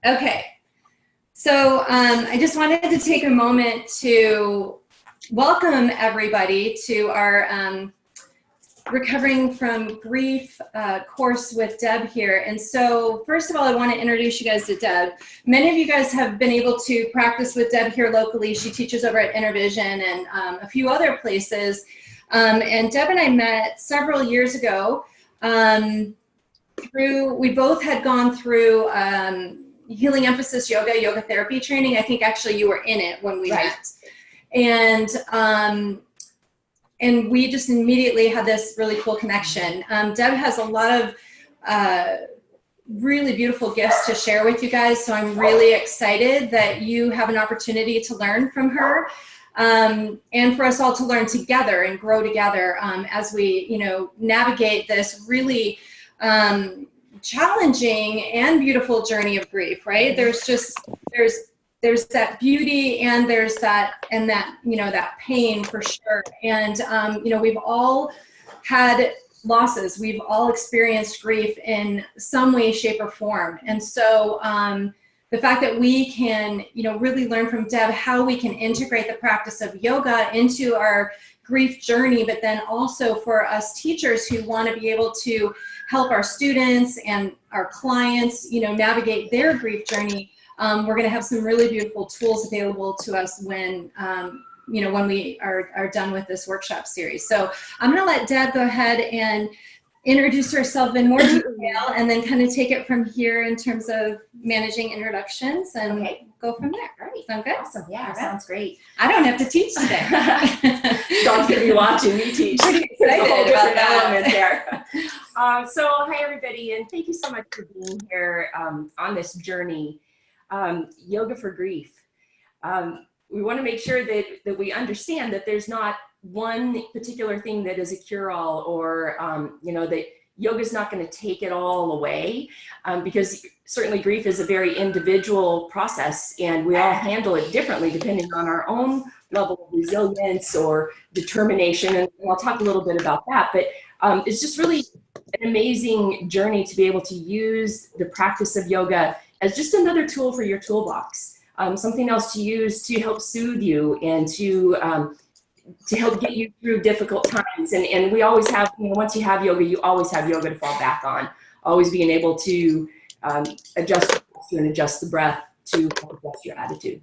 Okay. So I just wanted to take a moment to welcome everybody to our Recovering from Grief course with Deb here. And so first of all, I want to introduce you guys to Deb. Many of you guys have been able to practice with Deb here locally. She teaches over at InterVision and a few other places. And Deb and I met several years ago. We both had gone through Healing Emphasis yoga therapy training. I think actually you were in it when we met. And we just immediately had this really cool connection. Deb has a lot of really beautiful gifts to share with you guys. So I'm really excited that you have an opportunity to learn from her and for us all to learn together and grow together as we, navigate this really challenging and beautiful journey of grief, right? There's that beauty and there's that pain for sure. And, we've all had losses. We've all experienced grief in some way, shape, or form. And so the fact that we can, really learn from Deb how we can integrate the practice of yoga into our grief journey, but then also for us teachers who want to be able to help our students and our clients, navigate their grief journey. We're going to have some really beautiful tools available to us when we are done with this workshop series. So I'm going to let Deb go ahead and introduce herself in more detail and then kind of take it from here in terms of managing introductions and go from there. All right. Sound good? Awesome. Yeah, right. Sounds great. I don't have to teach today. Dawn's going to be watching me teach. Pretty excited about that. There. So hi, everybody, and thank you so much for being here on this journey. Yoga for grief. We want to make sure that we understand that there's not one particular thing that is a cure-all, or that yoga is not going to take it all away, because certainly grief is a very individual process, and we all handle it differently depending on our own level of resilience or determination. And I'll talk a little bit about that, but it's just really an amazing journey to be able to use the practice of yoga as just another tool for your toolbox, something else to use to help soothe you and to help get you through difficult times. And we always have, once you have yoga, you always have yoga to fall back on, always being able to adjust and adjust the breath to adjust your attitude.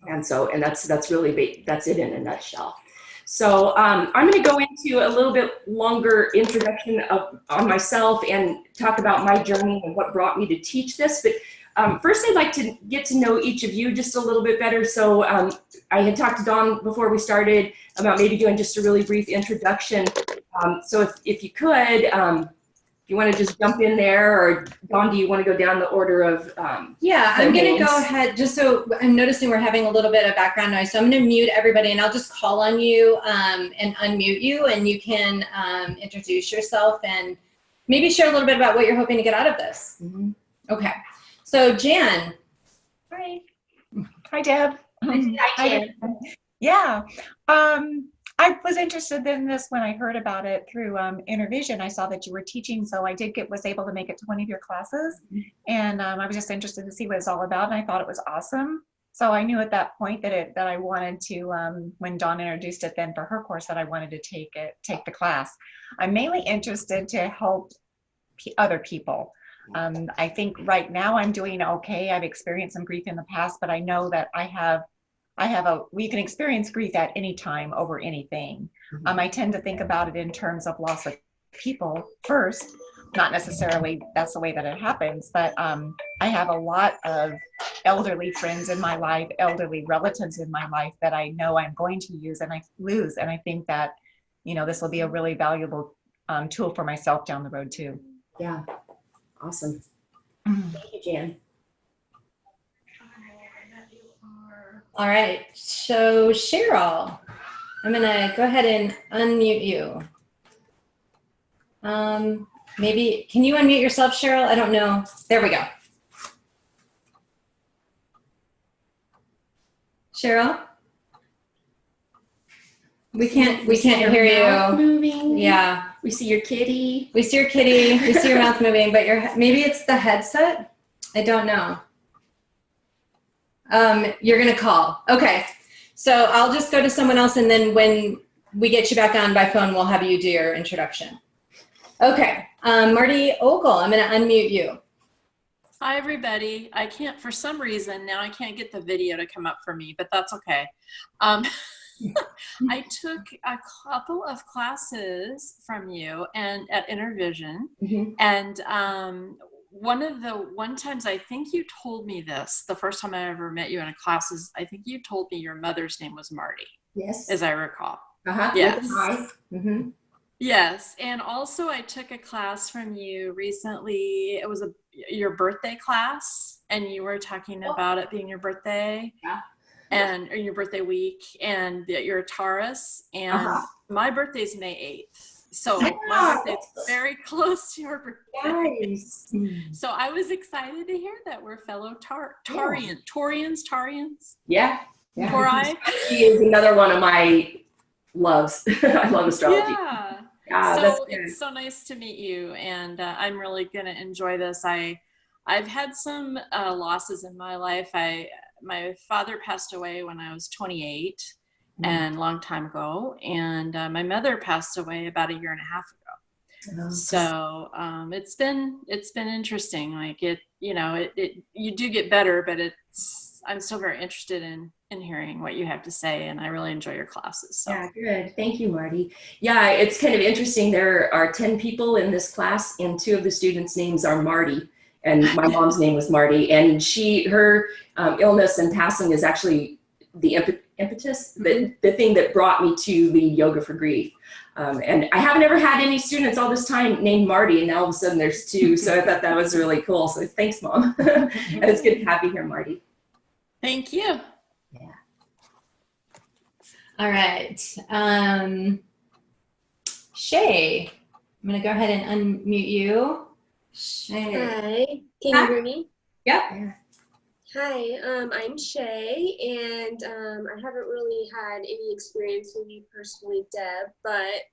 And that's really, that's it in a nutshell. So I'm going to go into a little bit longer introduction on myself and talk about my journey and what brought me to teach this. But first, I'd like to get to know each of you just a little bit better. So I had talked to Dawn before we started about maybe doing just a really brief introduction. So if you could, if you want to just jump in there, or Dawn, do you want to go down the order of Yeah, I'm going to go ahead, just so I'm noticing we're having a little bit of background noise. So I'm going to mute everybody and I'll just call on you and unmute you, and you can introduce yourself and maybe share a little bit about what you're hoping to get out of this. Mm-hmm. Okay. So Jan. Hi. Hi, Deb. Hi, Jan. Yeah. I was interested in this when I heard about it through InterVision. I saw that you were teaching, so I was able to make it to one of your classes, and I was just interested to see what it's all about, and I thought it was awesome. So I knew at that point that I wanted to, when Dawn introduced it then for her course, that I wanted to take the class. I'm mainly interested to help other people. I think right now I'm doing okay. I've experienced some grief in the past, but I know that we can experience grief at any time over anything. Mm-hmm. I tend to think about it in terms of loss of people first, not necessarily that's the way that it happens, but I have a lot of elderly friends in my life, elderly relatives in my life that I know I'm going to use and I lose. And I think that, this will be a really valuable tool for myself down the road too. Yeah. Awesome. Thank you, Jan. All right, so Cheryl, I'm gonna go ahead and unmute you. Maybe, can you unmute yourself, Cheryl? I don't know. There we go. Cheryl? We can't hear you. Moving. Yeah. We see your kitty. We see your kitty. We see your mouth moving, but maybe it's the headset. I don't know. You're going to call. Okay. So I'll just go to someone else, and then when we get you back on by phone, we'll have you do your introduction. Okay. Marty Ogle, I'm going to unmute you. Hi, everybody. I can't, for some reason, now I can't get the video to come up for me, but that's okay. I took a couple of classes from you and at InterVision, and one times I think you told me this, the first time I ever met you in a class is, I think you told me your mother's name was Marty. Yes. As I recall. Yes. Yes. And also I took a class from you recently. It was your birthday class, and you were talking about it being your birthday. Yeah. And or your birthday week, and that you're a Taurus, and my birthday's May 8th. So my birthday's very close to your birthday. Nice. So I was excited to hear that we're fellow Taurians. Yeah. Tauri. He is another one of my loves. I love astrology. Yeah. So it's so nice to meet you, and I'm really gonna enjoy this. I've had some losses in my life. My father passed away when I was 28, and a long time ago, and my mother passed away about 1.5 years ago. So it's been interesting. Like you do get better, but I'm still very interested in hearing what you have to say, and I really enjoy your classes. So. Yeah, good. Thank you, Marty. Yeah, it's kind of interesting. There are 10 people in this class, and 2 of the students' names are Marty. And my mom's name was Marty, and her illness and passing is actually the impetus, the thing that brought me to lead Yoga for Grief. And I haven't ever had any students all this time named Marty, and now all of a sudden there's 2. So I thought that was really cool. So thanks, Mom. And it's good to have you here, Marty. Thank you. Yeah. All right. Shay, I'm going to go ahead and unmute you. Shay. Hi, can you hear me? Yep. Hi, I'm Shay, and I haven't really had any experience with you personally, Deb, but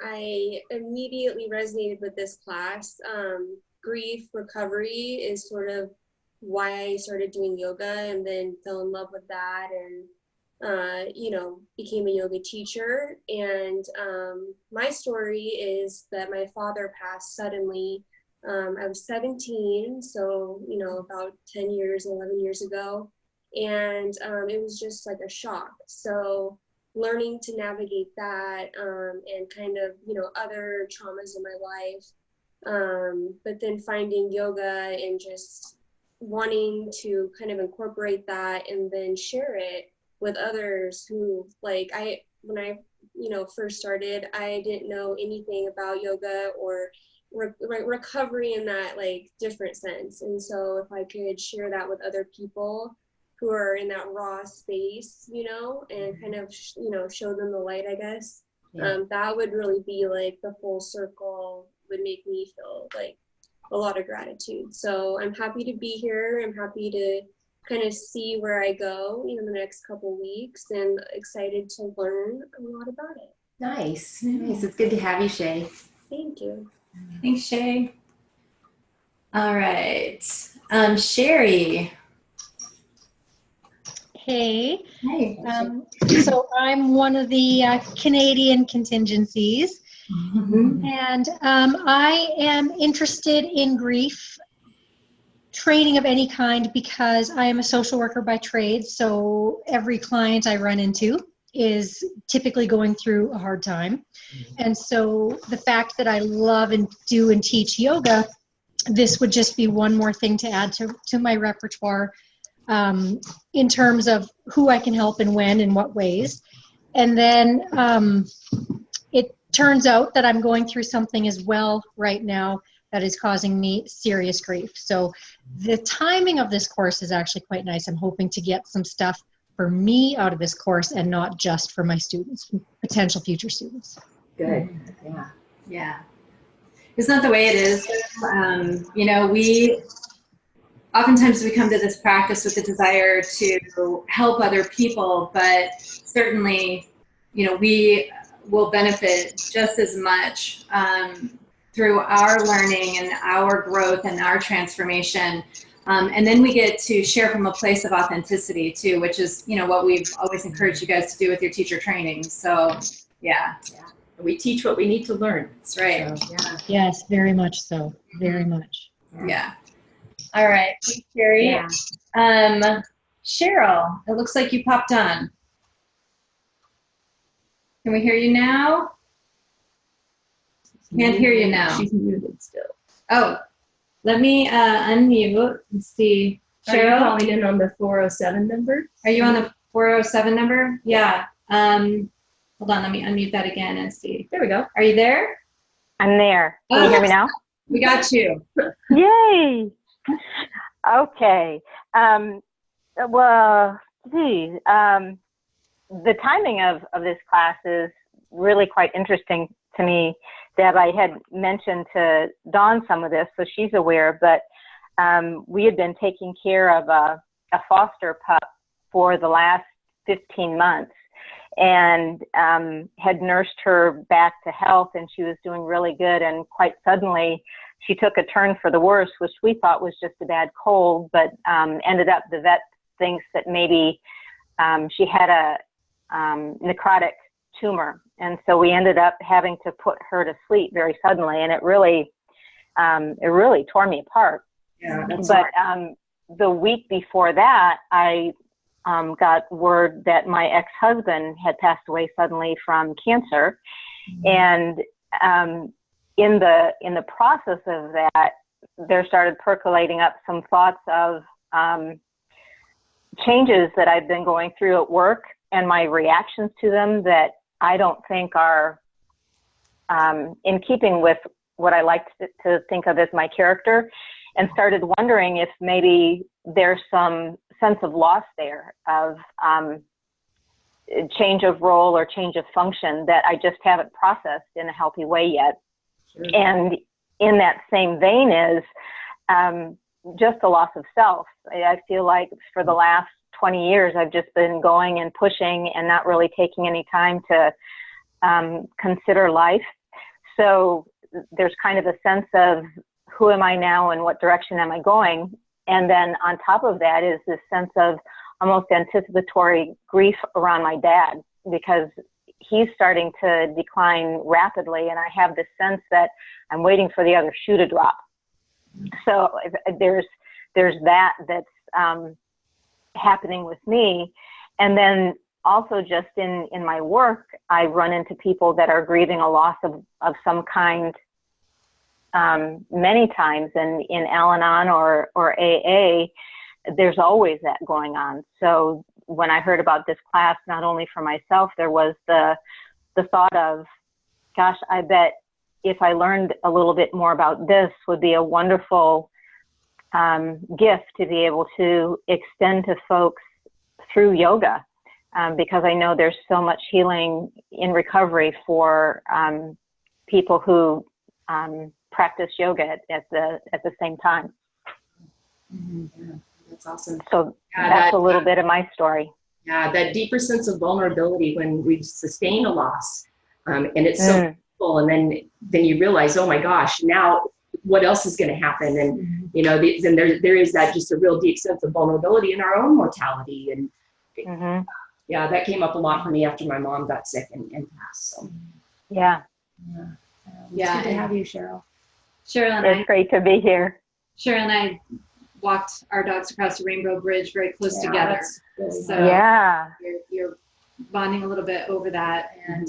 I immediately resonated with this class. Grief recovery is sort of why I started doing yoga, and then fell in love with that, and became a yoga teacher. And my story is that my father passed suddenly. I was 17, so, about 10 years, 11 years ago. And it was just like a shock. So learning to navigate that and kind of, other traumas in my life. But then finding yoga and just wanting to kind of incorporate that and then share it with others who, when I first started, I didn't know anything about yoga or recovery in that different sense. And so if I could share that with other people who are in that raw space, and kind of show them the light, I guess, that would really be the full circle, would make me feel a lot of gratitude. So I'm happy to be here. I'm happy to kind of see where I go in the next couple weeks, and excited to learn a lot about it. Nice. It's good to have you, Shay. Thank you. Thanks, Shay. All right. Sherry. Hey. Hey. So I'm one of the Canadian contingencies, and I am interested in grief training of any kind because I am a social worker by trade. So every client I run into is typically going through a hard time. And so the fact that I love and do and teach yoga, this would just be one more thing to add to my repertoire in terms of who I can help and when and what ways. And then it turns out that I'm going through something as well right now that is causing me serious grief. So the timing of this course is actually quite nice. I'm hoping to get some stuff for me out of this course and not just for my students, potential future students. Good. Yeah. Isn't that the way it is? We oftentimes we come to this practice with the desire to help other people, but certainly, we will benefit just as much through our learning and our growth and our transformation And then we get to share from a place of authenticity too, which is, you know, what we've always encouraged you guys to do with your teacher training. So yeah. We teach what we need to learn. That's right. So, yeah. Yes, very much so. Very much. Yeah. All right. Thanks, Sherry. Yeah. Cheryl, it looks like you popped on. Can we hear you now? Can't hear you now. She's muted still. Oh, let me unmute and see. Are you Cheryl, calling in on the 407 number? are you on the 407 number? Yeah. Hold on, let me unmute that again and see. There we go. Are you there? I'm there. Can you hear me now? We got you. Yay! Okay. Well, the timing of this class is really quite interesting to me. Deb, I had mentioned to Dawn some of this, so she's aware, but we had been taking care of a foster pup for the last 15 months. And had nursed her back to health, and she was doing really good. And quite suddenly, she took a turn for the worse, which we thought was just a bad cold, but ended up the vet thinks that maybe she had a necrotic tumor. And so we ended up having to put her to sleep very suddenly, and it really tore me apart. Yeah, but the week before that, I got word that my ex-husband had passed away suddenly from cancer. And in the process of that, there started percolating up some thoughts of changes that I've been going through at work and my reactions to them that I don't think are in keeping with what I like to think of as my character, and started wondering if maybe there's some sense of loss there, of change of role or change of function that I just haven't processed in a healthy way yet. Sure. And in that same vein is just a loss of self. I feel like for the last 20 years, I've just been going and pushing and not really taking any time to consider life. So there's kind of a sense of who am I now and what direction am I going? And then on top of that is this sense of almost anticipatory grief around my dad, because he's starting to decline rapidly. And I have this sense that I'm waiting for the other shoe to drop. So there's that's happening with me. And then also just in my work, I run into people that are grieving a loss of some kind many times, and in Al-Anon or AA, there's always that going on. So when I heard about this class, not only for myself, there was the thought of, gosh, I bet if I learned a little bit more about this would be a wonderful gift to be able to extend to folks through yoga, because I know there's so much healing in recovery for people who practice yoga at the same time. Mm-hmm. Yeah, that's awesome. So that's a little bit of my story. Yeah, that deeper sense of vulnerability when we sustain a loss, and it's so painful, and then you realize, oh my gosh, now what else is going to happen? And you know, then there is that just a real deep sense of vulnerability in our own mortality. And yeah, that came up a lot for me after my mom got sick and passed. So yeah. It's good to have you, Cheryl. Cheryl and it's great to be here. Cheryl and I walked our dogs across the Rainbow Bridge very close together. So yeah, you're bonding a little bit over that. And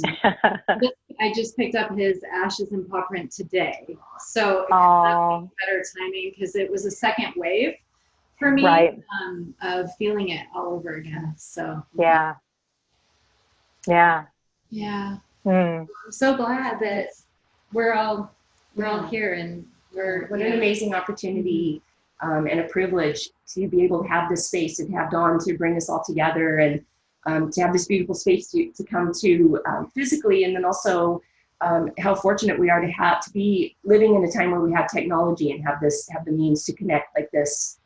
I just picked up his ashes and paw print today. So better timing, because it was a second wave for me, right. Of feeling it all over again. So yeah. I'm so glad that we're all here, and what an amazing opportunity and a privilege to be able to have this space and have Dawn to bring us all together, and to have this beautiful space to come to physically, and then also how fortunate we are to be living in a time where we have technology and have the means to connect like this,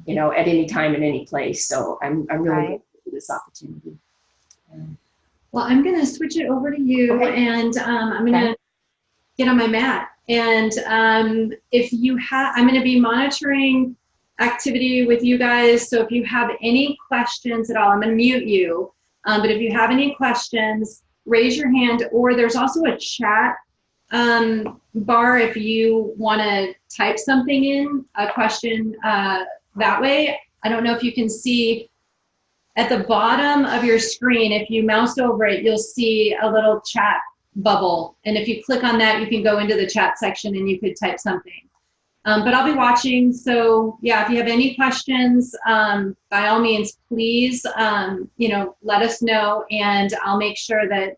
you know, at any time in any place. So I'm really grateful for this opportunity. Well, I'm going to switch it over to you, and I'm going to get on my mat. And if you have, I'm going to be monitoring activity with you guys. So if you have any questions at all, I'm going to mute you. But if you have any questions, raise your hand, or there's also a chat bar if you want to type something in, a question that way. I don't know if you can see at the bottom of your screen, if you mouse over it, you'll see a little chat bubble. And if you click on that, you can go into the chat section and you could type something. But I'll be watching. So yeah, if you have any questions, by all means, please, let us know, and I'll make sure that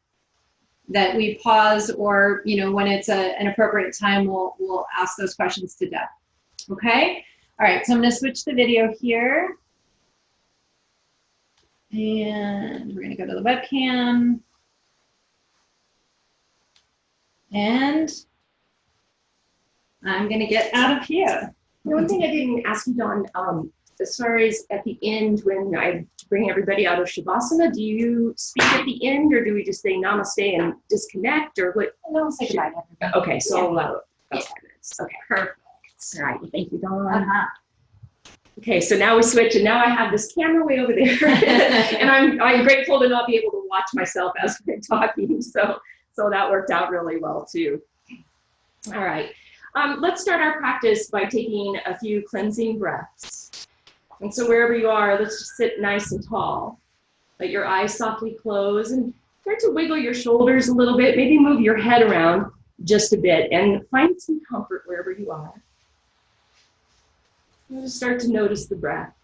we pause, or, when it's an appropriate time, we'll ask those questions to Deb. Okay. All right. So I'm going to switch the video here. And we're going to go to the webcam. And I'm going to get out of here. One thing I didn't ask you, Dawn, as far as at the end, when I bring everybody out of Shavasana, do you speak at the end, or do we just say namaste and disconnect, or what? No, say goodbye, everybody. Okay, so I'll allow about 5 minutes. Okay, Perfect. all right. Well, thank you, Dawn. Uh-huh. Okay, so now we switch, and now I have this camera way over there, and I'm grateful to not be able to watch myself as I'm talking. So that worked out really well too. All right, let's start our practice by taking a few cleansing breaths. And so wherever you are, let's just sit nice and tall. Let your eyes softly close and start to wiggle your shoulders a little bit. Maybe move your head around just a bit and find some comfort wherever you are. And just start to notice the breath.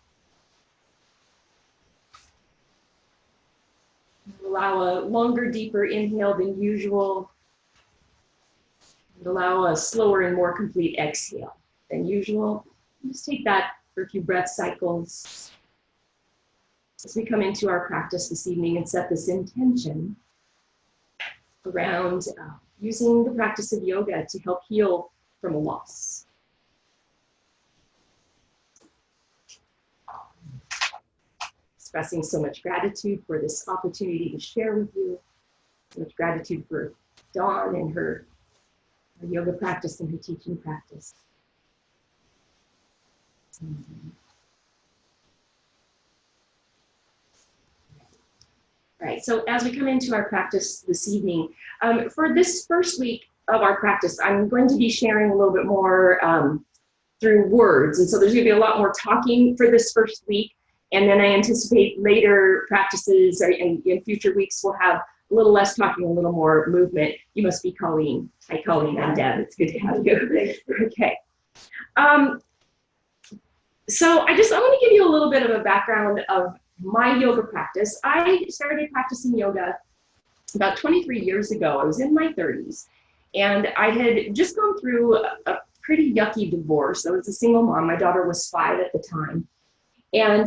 Allow a longer, deeper inhale than usual. And allow a slower and more complete exhale than usual. Just take that for a few breath cycles as we come into our practice this evening and set this intention around using the practice of yoga to help heal from a loss. Expressing so much gratitude for this opportunity to share with you, so much gratitude for Dawn and her yoga practice and her teaching practice. All right, so as we come into our practice this evening, for this first week of our practice, I'm going to be sharing a little bit more through words. And so there's going to be a lot more talking for this first week. And then I anticipate later practices and in future weeks we'll have a little less talking, a little more movement. You must be Colleen. Hi, Colleen. I'm Deb. It's good to have you. Okay. So I want to give you a little bit of a background of my yoga practice. I started practicing yoga about 23 years ago. I was in my 30s, and I had just gone through a pretty yucky divorce. I was a single mom. My daughter was 5 at the time. And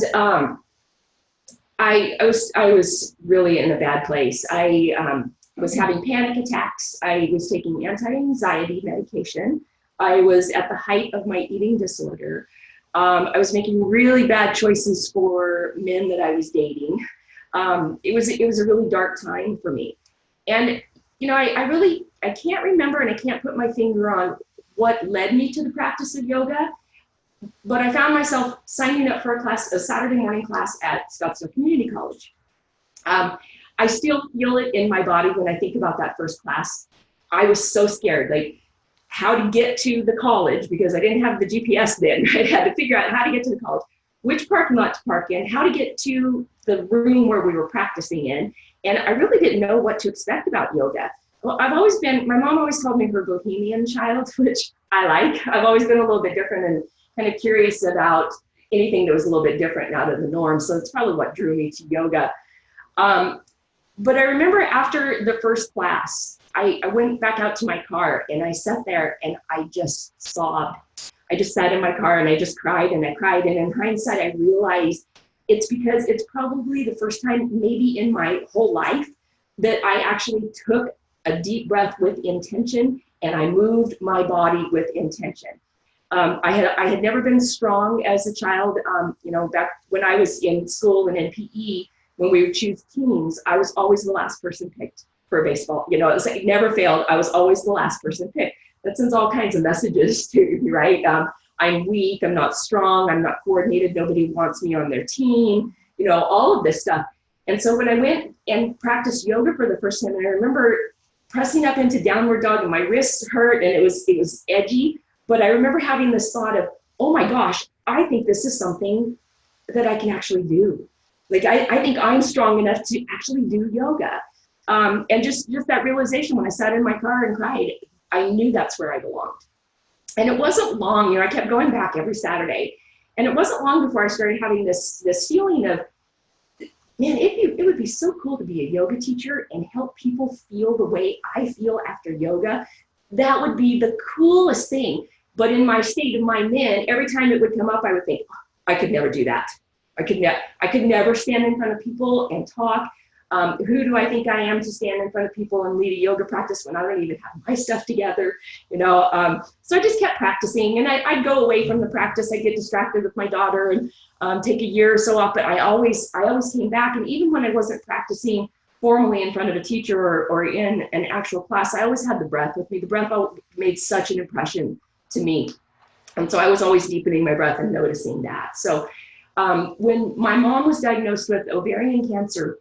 I was really in a bad place. I was having panic attacks. I was taking anti-anxiety medication. I was at the height of my eating disorder. I was making really bad choices for men that I was dating. It was a really dark time for me. And, I can't remember, and I can't put my finger on what led me to the practice of yoga. But I found myself signing up for a Saturday morning class at Scottsdale Community College. I still feel it in my body when I think about that first class. I was so scared, like how to get to the college, because I didn't have the GPS then. I had to figure out how to get to the college, which parking lot to park in, how to get to the room where we were practicing in. And I really didn't know what to expect about yoga. Well, my mom always called me her bohemian child, which I like. I've always been a little bit different and kind of curious about anything that was a little bit different out of the norm. So it's probably what drew me to yoga. But I remember after the first class, I went back out to my car and I sat there and I just sobbed. I just sat in my car and I just cried and I cried. And in hindsight, I realized it's because it's probably the first time maybe in my whole life that I actually took a deep breath with intention and I moved my body with intention. I had never been strong as a child. Back when I was in school and in PE, when we would choose teams, I was always the last person picked for baseball. It was like it never failed. I was always the last person picked. That sends all kinds of messages to you, right? I'm weak, I'm not strong, I'm not coordinated, nobody wants me on their team, all of this stuff. And so when I went and practiced yoga for the first time, and I remember pressing up into downward dog and my wrists hurt and it was edgy, but I remember having this thought of, oh my gosh, I think this is something that I can actually do. Like, I think I'm strong enough to actually do yoga. And just that realization when I sat in my car and cried, I knew that's where I belonged. And it wasn't long, I kept going back every Saturday. And it wasn't long before I started having this feeling of, man, it would be so cool to be a yoga teacher and help people feel the way I feel after yoga. That would be the coolest thing. But in my state of mind then, every time it would come up, I would think, I could never do that. I could never stand in front of people and talk. Who do I think I am to stand in front of people and lead a yoga practice when I don't even have my stuff together, So I just kept practicing, and I'd go away from the practice. I'd get distracted with my daughter and take a year or so off, but I always came back. And even when I wasn't practicing formally in front of a teacher or in an actual class, I always had the breath with me. The breath made such an impression to me. And so I was always deepening my breath and noticing that. So when my mom was diagnosed with ovarian cancer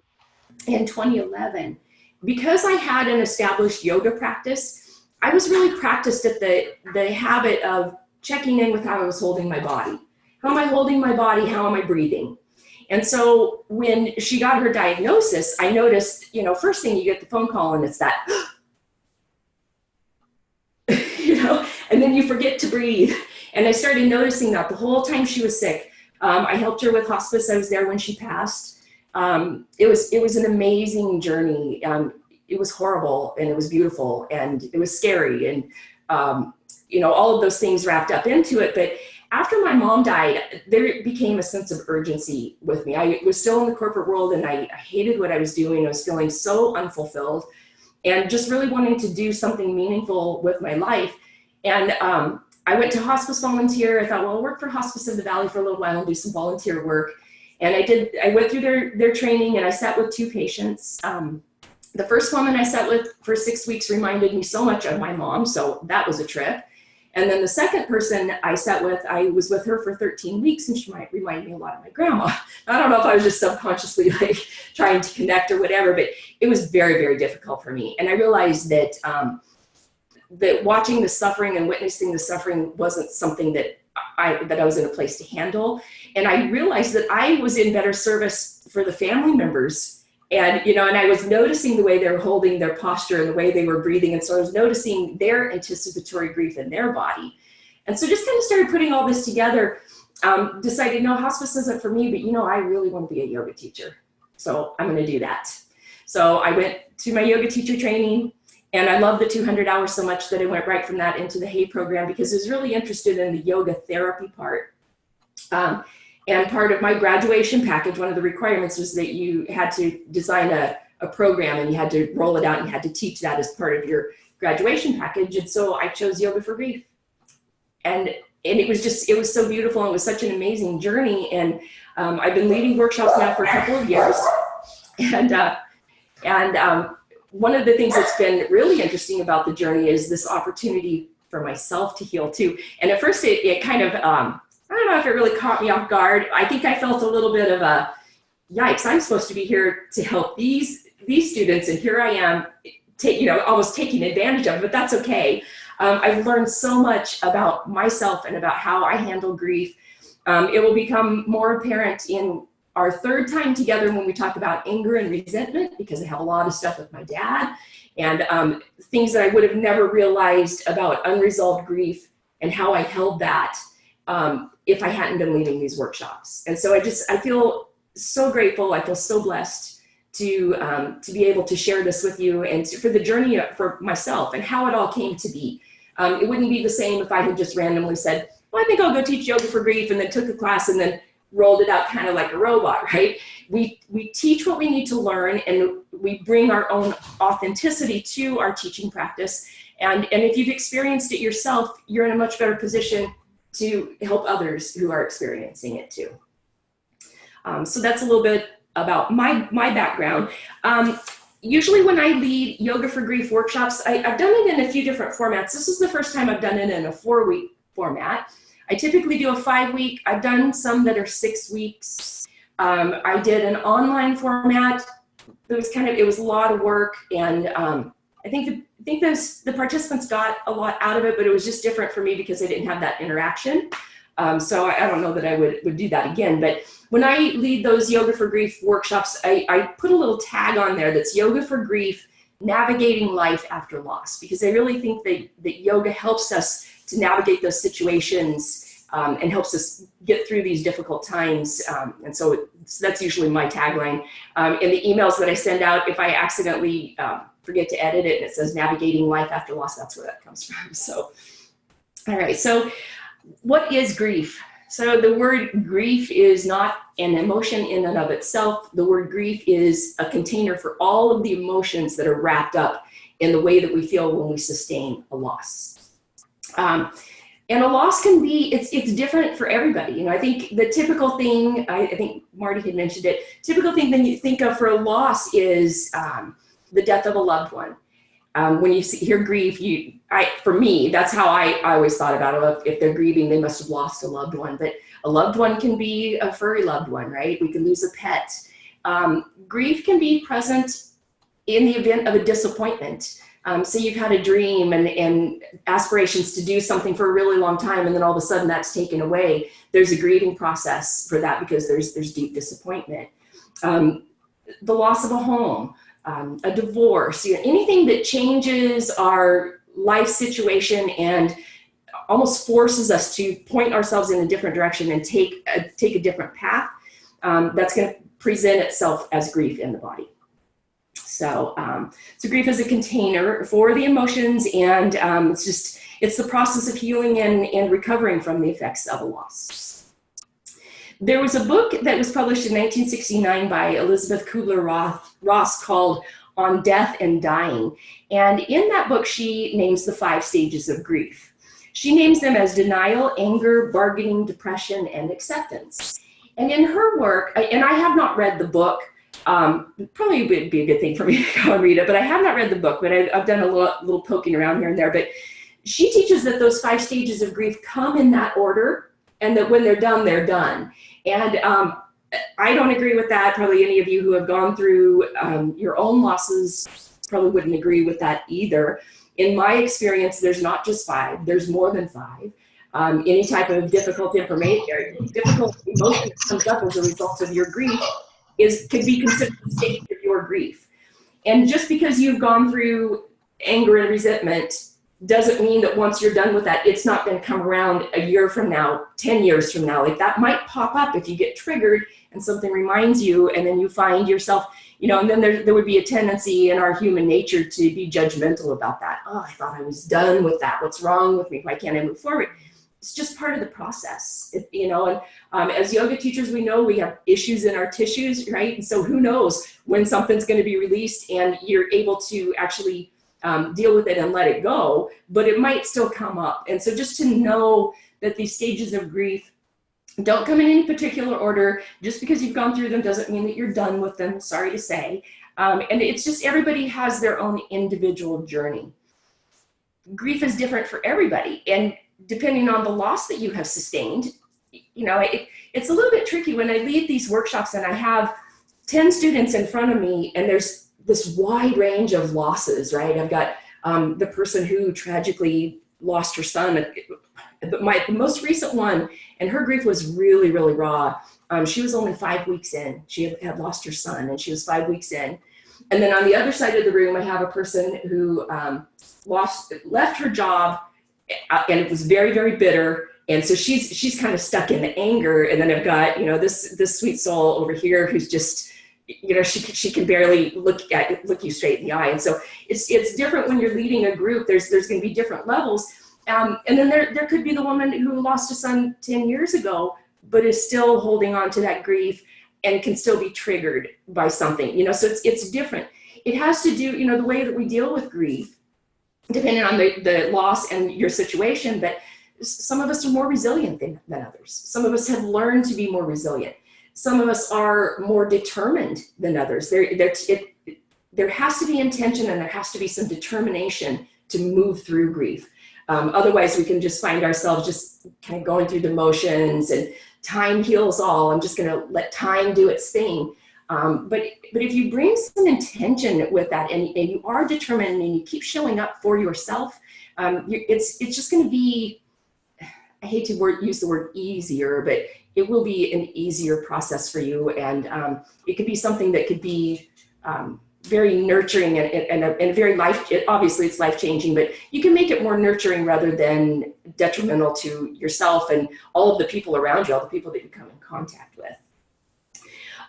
in 2011, because I had an established yoga practice, I was really practiced at the habit of checking in with how I was holding my body. How am I holding my body? How am I breathing? And so when she got her diagnosis, I noticed, first thing you get the phone call and it's that, and then you forget to breathe. And I started noticing that the whole time she was sick. I helped her with hospice. I was there when she passed. It was an amazing journey. It was horrible and it was beautiful and it was scary and, all of those things wrapped up into it. But after my mom died, there became a sense of urgency with me. I was still in the corporate world and I hated what I was doing. I was feeling so unfulfilled and just really wanting to do something meaningful with my life. And I went to hospice volunteer. I thought, well, I'll work for Hospice of the Valley for a little while and do some volunteer work. And I went through their training and I sat with 2 patients. The first woman I sat with for 6 weeks reminded me so much of my mom. So that was a trip. And then the second person I sat with, I was with her for 13 weeks and she might remind me a lot of my grandma. I don't know if I was just subconsciously trying to connect or whatever, but it was very, very difficult for me. And I realized that that watching the suffering and witnessing the suffering wasn't something that I was in a place to handle. And I realized that I was in better service for the family members. And, and I was noticing the way they were holding their posture and the way they were breathing. And so I was noticing their anticipatory grief in their body. And so just kind of started putting all this together, decided, no, hospice isn't for me, but I really want to be a yoga teacher. So I'm going to do that. So I went to my yoga teacher training. And I love the 200 hours so much that I went right from that into the HAY program because I was really interested in the yoga therapy part. And part of my graduation package, one of the requirements was that you had to design a program and you had to roll it out and you had to teach that as part of your graduation package. And so I chose Yoga for Grief. And it was so beautiful and it was such an amazing journey. And I've been leading workshops now for a couple of years. And one of the things that's been really interesting about the journey is this opportunity for myself to heal too. And at first it kind of, I don't know if it really caught me off guard. I think I felt a little bit of a, yikes, I'm supposed to be here to help these students. And here I am, almost taking advantage of it, but that's okay. I've learned so much about myself and about how I handle grief. It will become more apparent in our third time together when we talk about anger and resentment, because I have a lot of stuff with my dad and things that I would have never realized about unresolved grief and how I held that if I hadn't been leading these workshops. And so I feel so grateful. I feel so blessed to be able to share this with you and for the journey for myself and how it all came to be. It wouldn't be the same if I had just randomly said, well, I think I'll go teach Yoga for Grief and then took a class and then rolled it out kind of like a robot, right? We teach what we need to learn and we bring our own authenticity to our teaching practice. And if you've experienced it yourself, you're in a much better position to help others who are experiencing it too. So that's a little bit about my background. Usually when I lead Yoga for Grief workshops, I've done it in a few different formats. This is the first time I've done it in a 4-week format. I typically do a 5-week. I've done some that are 6 weeks. I did an online format. It was a lot of work, and I think the participants got a lot out of it, but it was just different for me because I didn't have that interaction. So I don't know that I would do that again. But when I lead those Yoga for Grief workshops, I put a little tag on there that's Yoga for Grief, Navigating Life After Loss, because I really think that yoga helps us to navigate those situations and helps us get through these difficult times. And so that's usually my tagline. In the emails that I send out, if I accidentally forget to edit it and it says Navigating Life After Loss, that's where that comes from. So, all right, so what is grief? So the word grief is not an emotion in and of itself. The word grief is a container for all of the emotions that are wrapped up in the way that we feel when we sustain a loss. And a loss can be, it's different for everybody. You know, I think the typical thing, I think Marty had mentioned it, typical thing that you think of for a loss is the death of a loved one. When you hear grief, for me, that's how I always thought about it. If they're grieving, they must have lost a loved one. But a loved one can be a furry loved one, right? We can lose a pet. Grief can be present in the event of a disappointment. So you've had a dream and aspirations to do something for a really long time, and then all of a sudden that's taken away. There's a grieving process for that because there's deep disappointment. The loss of a home, a divorce, anything that changes our life situation and almost forces us to point ourselves in a different direction and take a different path, that's going to present itself as grief in the body. So grief is a container for the emotions, and it's the process of healing and recovering from the effects of a loss. There was a book that was published in 1969 by Elizabeth Kubler-Ross called On Death and Dying. And in that book, she names the 5 stages of grief. She names them as denial, anger, bargaining, depression, and acceptance. And in her work, and I have not read the book, probably would be a good thing for me to go and read it, but I have not read the book, but I've done a little poking around here and there. But she teaches that those 5 stages of grief come in that order, and that when they're done, they're done. And I don't agree with that. Probably any of you who have gone through your own losses probably wouldn't agree with that either. In my experience, there's not just 5, there's more than 5. Any type of difficult emotion that comes up as a result of your grief could be considered a stage of your grief. And just because you've gone through anger and resentment doesn't mean that once you're done with that, it's not going to come around a year from now, 10 years from now. Like that might pop up if you get triggered and something reminds you, and then you find yourself, and then there would be a tendency in our human nature to be judgmental about that. Oh, I thought I was done with that. What's wrong with me? Why can't I move forward? It's just part of the process, and as yoga teachers, we know we have issues in our tissues, right? And so who knows when something's going to be released and you're able to actually deal with it and let it go, but it might still come up. And so just to know that these stages of grief don't come in any particular order. Just because you've gone through them doesn't mean that you're done with them, sorry to say. And it's just everybody has their own individual journey. Grief is different for everybody, and depending on the loss that you have sustained, it's a little bit tricky when I lead these workshops and I have 10 students in front of me and there's this wide range of losses, right? I've got the person who tragically lost her son, but the most recent one, and her grief was really, really raw. She was only 5 weeks in. She had lost her son and she was 5 weeks in. And then on the other side of the room, I have a person who left her job, and it was very, very bitter. And so she's kind of stuck in the anger. And then I've got, this sweet soul over here who's just, she can barely look you straight in the eye. And so it's different when you're leading a group. There's going to be different levels. And then there could be the woman who lost a son 10 years ago, but is still holding on to that grief and can still be triggered by something, so it's different. It has to do, the way that we deal with grief, depending on the loss and your situation, but some of us are more resilient than others. Some of us have learned to be more resilient. Some of us are more determined than others. There has to be intention and there has to be some determination to move through grief. Otherwise, we can just find ourselves just kind of going through the motions, and time heals all. I'm just going to let time do its thing. But if you bring some intention with that, and you are determined, and you keep showing up for yourself, it's just going to be, I hate to use the word easier, but it will be an easier process for you. And it could be something that could be very nurturing and very obviously it's life-changing, but you can make it more nurturing rather than detrimental to yourself and all of the people around you, all the people that you come in contact with.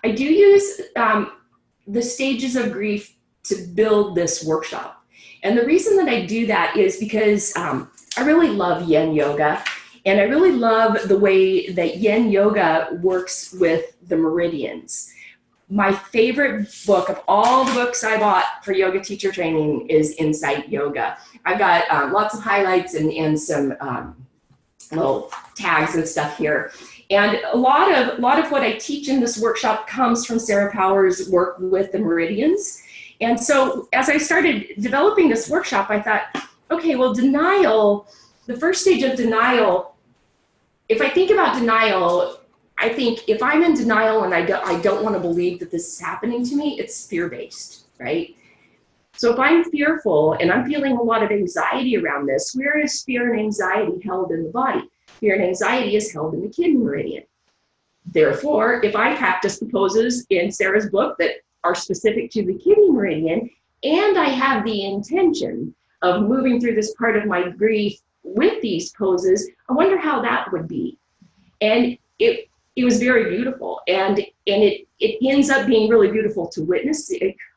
I do use the stages of grief to build this workshop. And the reason that I do that is because I really love yin yoga. And I really love the way that yin yoga works with the meridians. My favorite book of all the books I bought for yoga teacher training is Insight Yoga. I've got lots of highlights and some little tags and stuff here. And a lot of what I teach in this workshop comes from Sarah Power's work with the meridians. And so as I started developing this workshop, I thought, okay, well, denial, the first stage of denial, if I think about denial, I think if I'm in denial and I don't want to believe that this is happening to me, it's fear-based, right? So if I'm fearful and I'm feeling a lot of anxiety around this, where is fear and anxiety held in the body? Fear and anxiety is held in the kidney meridian. Therefore, if I practice the poses in Sarah's book that are specific to the kidney meridian, and I have the intention of moving through this part of my grief with these poses, I wonder how that would be. And it was very beautiful, and it ends up being really beautiful to witness.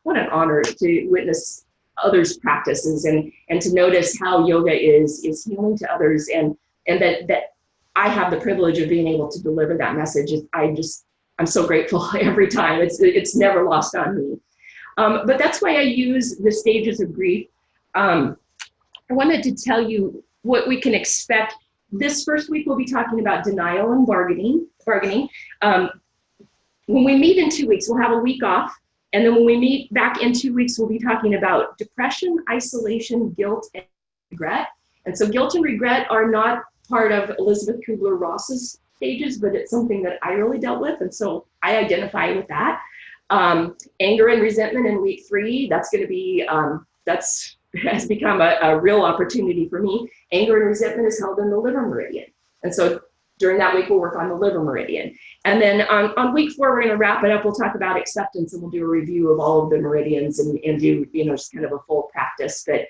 What an honor to witness others' practices and to notice how yoga is healing to others, and that I have the privilege of being able to deliver that message. I'm so grateful every time. It's never lost on me. But that's why I use the stages of grief. I wanted to tell you what we can expect. This first week, we'll be talking about denial and bargaining. When we meet in 2 weeks, we'll have a week off. And then when we meet back in 2 weeks, we'll be talking about depression, isolation, guilt, and regret. And so guilt and regret are not part of Elizabeth Kubler-Ross's stages, but it's something that I really dealt with. And so I identify with that. Anger and resentment in week 3, that's going to be, has become a real opportunity for me. Anger and resentment is held in the liver meridian. And so during that week, we'll work on the liver meridian. And then on week 4, we're going to wrap it up. We'll talk about acceptance, and we'll do a review of all of the meridians and do, just kind of a full practice. But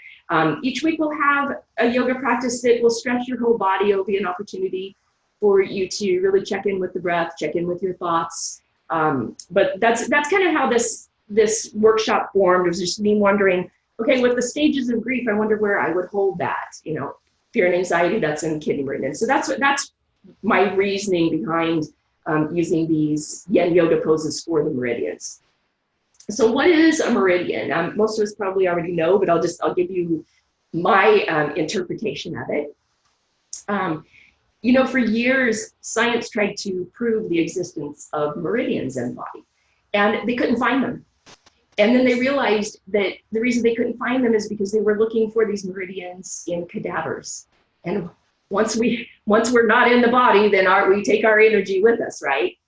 each week we'll have a yoga practice that will stretch your whole body. It'll be an opportunity for you to really check in with the breath, check in with your thoughts. But that's kind of how this workshop formed. It was just me wondering, okay, with the stages of grief, I wonder where I would hold that. Fear and anxiety, that's in kidney meridian. So that's my reasoning behind using these yin yoga poses for the meridians. So what is a meridian? Most of us probably already know, but I'll give you my interpretation of it. For years, science tried to prove the existence of meridians in the body, and they couldn't find them. And then they realized that the reason they couldn't find them is because they were looking for these meridians in cadavers. And once we're not in the body, then we take our energy with us, right?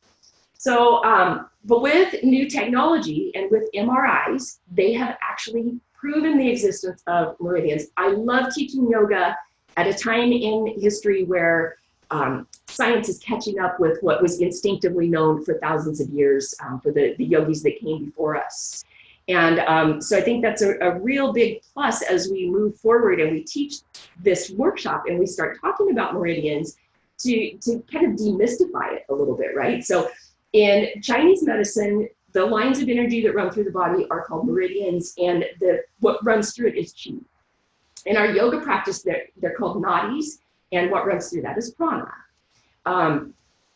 So, but with new technology and with MRIs, they have actually proven the existence of meridians. I love teaching yoga at a time in history where science is catching up with what was instinctively known for thousands of years for the yogis that came before us. And so I think that's a real big plus as we move forward and we teach this workshop and we start talking about meridians to kind of demystify it a little bit, right? So in Chinese medicine, the lines of energy that run through the body are called meridians, and what runs through it is qi. In our yoga practice, they're called nadis, and what runs through that is prana.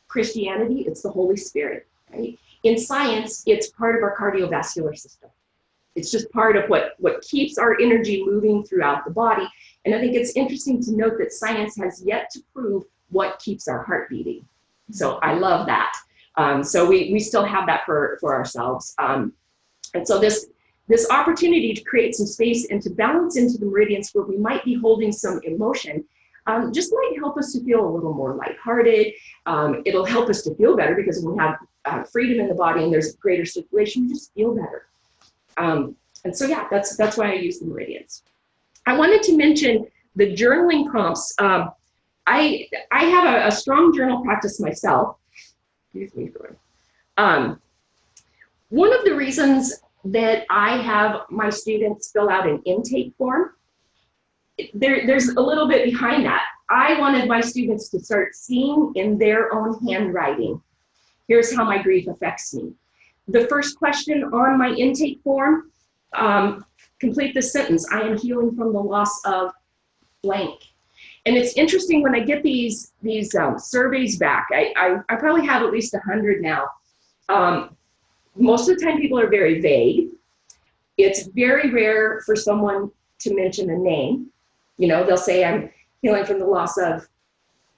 Christianity, it's the Holy Spirit, right? In science, it's part of our cardiovascular system. It's just part of what keeps our energy moving throughout the body. And I think it's interesting to note that science has yet to prove what keeps our heart beating. So I love that. So we still have that for ourselves. And so this this opportunity to create some space and to balance into the meridians where we might be holding some emotion just might help us to feel a little more lighthearted. It'll help us to feel better because when we have freedom in the body and there's greater circulation, we just feel better. And so, yeah, that's why I use the meridians. I wanted to mention the journaling prompts. I have a strong journal practice myself. Excuse me for one of the reasons that I have my students fill out an intake form, there's a little bit behind that. I wanted my students to start seeing in their own handwriting, here's how my grief affects me. The first question on my intake form, complete this sentence, I am healing from the loss of blank. And it's interesting when I get these surveys back, I probably have at least 100 now. Most of the time people are very vague. It's very rare for someone to mention a name. You know, they'll say I'm healing from the loss of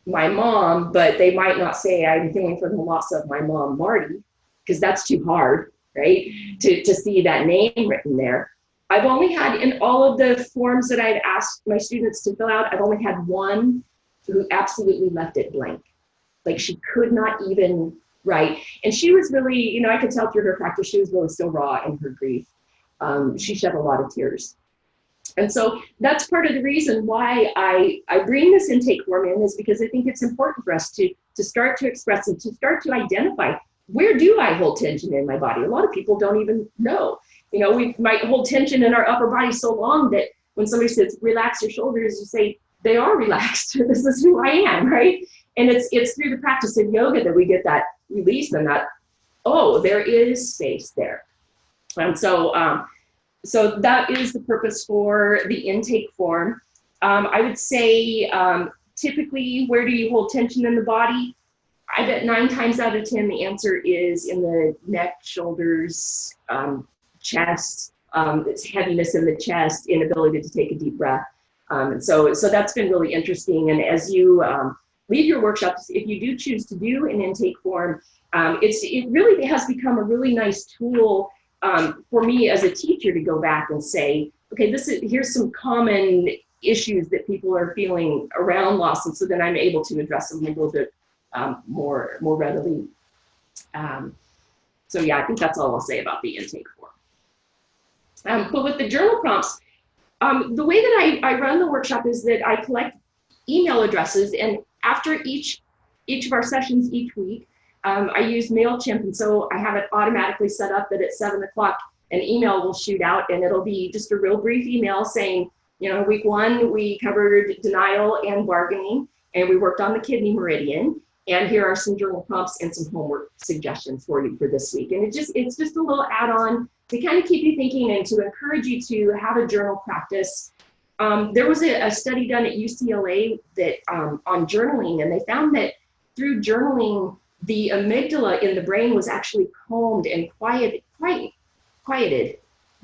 my mom, but they might not say I'm healing from the loss of my mom, Marty, because that's too hard, right? To see that name written there. I've only had, in all of the forms that I've asked my students to fill out, I've only had one who absolutely left it blank. Like she could not even write. And she was really, you know, I could tell through her practice, she was really still raw in her grief. She shed a lot of tears. And so that's part of the reason why I bring this intake form in, is because I think it's important for us to start to express and to start to identify, where do I hold tension in my body? A lot of people don't even know. You know, we might hold tension in our upper body so long that when somebody says, relax your shoulders, you say, they are relaxed. This is who I am, right? And it's through the practice of yoga that we get that release and that, oh, there is space there. And so that is the purpose for the intake form. I would say, typically, where do you hold tension in the body? I bet 9 times out of 10, the answer is in the neck, shoulders, chest. It's heaviness in the chest, inability to take a deep breath. And so that's been really interesting. And as you leave your workshops, if you do choose to do an intake form, it really has become a really nice tool for me as a teacher to go back and say, okay, here's some common issues that people are feeling around loss, and so then I'm able to address them a little bit more readily. So yeah, I think that's all I'll say about the intake form. But with the journal prompts, the way that I run the workshop is that I collect email addresses, and after each of our sessions each week, I use MailChimp, and so I have it automatically set up that at 7 o'clock an email will shoot out, and it'll be just a real brief email saying, you know, week 1 we covered denial and bargaining, and we worked on the kidney meridian, and here are some journal prompts and some homework suggestions for you for this week. And it's just a little add-on to kind of keep you thinking and to encourage you to have a journal practice. There was a study done at UCLA that on journaling, and they found that through journaling, the amygdala in the brain was actually calmed and quieted,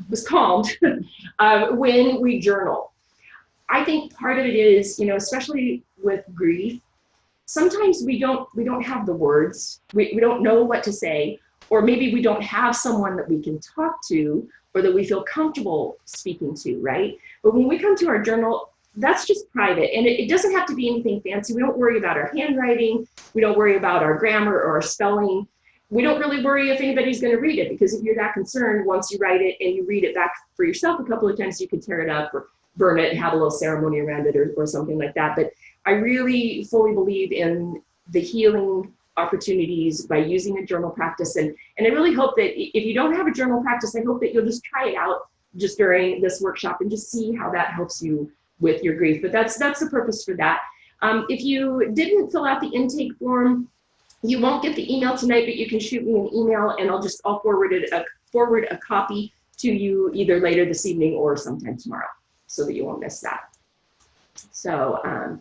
was calmed when we journal. I think part of it is, you know, especially with grief, sometimes we don't have the words, we don't know what to say, or maybe we don't have someone that we can talk to or that we feel comfortable speaking to, right? But when we come to our journal, that's just private, and it doesn't have to be anything fancy. We don't worry about our handwriting. We don't worry about our grammar or our spelling. We don't really worry if anybody's going to read it, because if you're that concerned, once you write it and you read it back for yourself a couple of times, you can tear it up or burn it and have a little ceremony around it or something like that. But I really fully believe in the healing opportunities by using a journal practice. And I really hope that if you don't have a journal practice, I hope that you'll just try it out just during this workshop and just see how that helps you with your grief. But that's the purpose for that. If you didn't fill out the intake form, you won't get the email tonight, but you can shoot me an email and I'll forward a copy to you either later this evening or sometime tomorrow, so that you won't miss that. So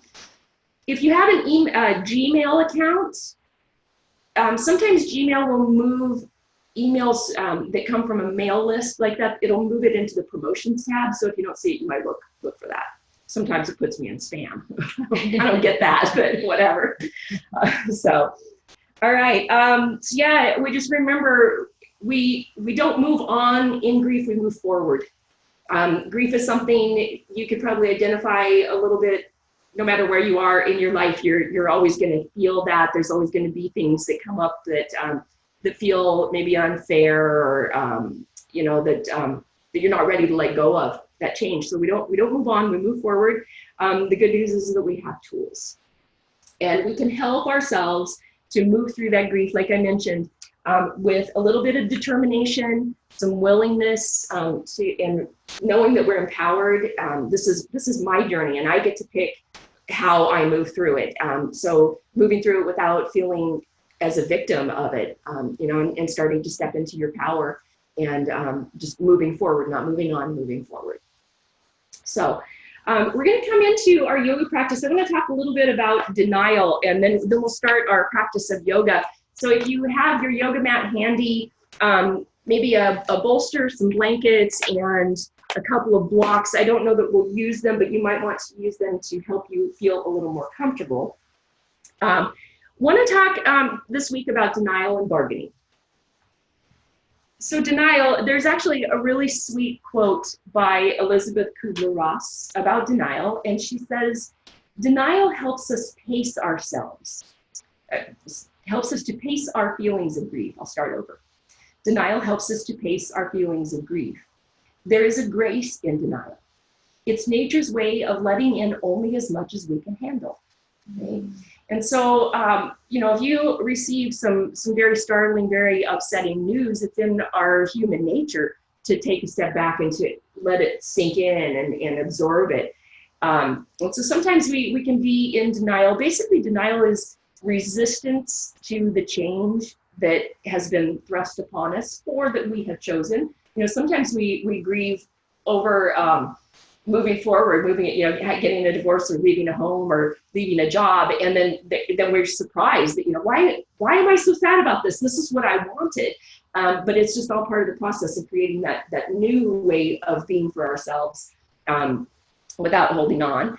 if you have an Gmail account, sometimes Gmail will move emails that come from a mail list like that. It'll move it into the promotions tab. So if you don't see it, you might look for that. Sometimes it puts me in spam. I don't get that, but whatever. All right. So yeah, we just remember we don't move on in grief, we move forward. Grief is something you could probably identify a little bit, no matter where you are in your life, you're always going to feel that. There's always going to be things that come up that that feel maybe unfair, or you know, that you're not ready to let go of that change. So we don't move on, we move forward. The good news is that we have tools, and we can help ourselves to move through that grief, like I mentioned, with a little bit of determination, some willingness, and knowing that we're empowered. This is my journey, and I get to pick how I move through it. So moving through it without feeling as a victim of it, you know, and starting to step into your power, and just moving forward, not moving on, moving forward. So we're going to come into our yoga practice. I'm going to talk a little bit about denial, and then we'll start our practice of yoga. So if you have your yoga mat handy, maybe a bolster, some blankets, and a couple of blocks. I don't know that we'll use them, but you might want to use them to help you feel a little more comfortable. Want to talk this week about denial and bargaining. So denial, there's actually a really sweet quote by Elizabeth Kubler-Ross about denial, and she says, denial helps us pace ourselves, helps us to pace our feelings of grief. I'll start over. Denial helps us to pace our feelings of grief. There is a grace in denial. It's nature's way of letting in only as much as we can handle. Okay? And so, you know, if you receive some very startling, very upsetting news, it's in our human nature to take a step back and to let it sink in and absorb it. And so sometimes we can be in denial. Basically, denial is resistance to the change that has been thrust upon us or that we have chosen. You know, sometimes we grieve over moving forward, you know, getting a divorce or leaving a home or leaving a job, and then we're surprised that, you know, why am I so sad about this? This is what I wanted, but it's just all part of the process of creating that new way of being for ourselves without holding on.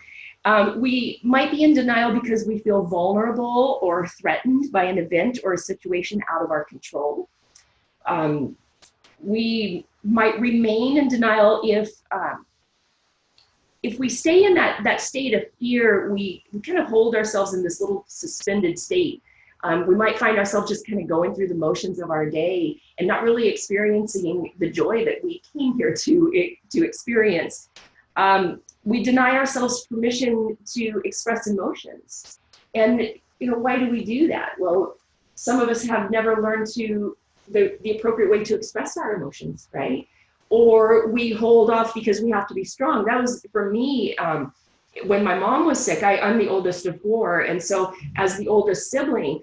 We might be in denial because we feel vulnerable or threatened by an event or a situation out of our control. We might remain in denial if we stay in that state of fear. We kind of hold ourselves in this little suspended state. We might find ourselves just kind of going through the motions of our day and not really experiencing the joy that we came here to experience. We deny ourselves permission to express emotions. And, you know, why do we do that? Well, some of us have never learned the appropriate way to express our emotions, right? Or we hold off because we have to be strong. That was, for me, when my mom was sick. I'm the oldest of four. And so as the oldest sibling,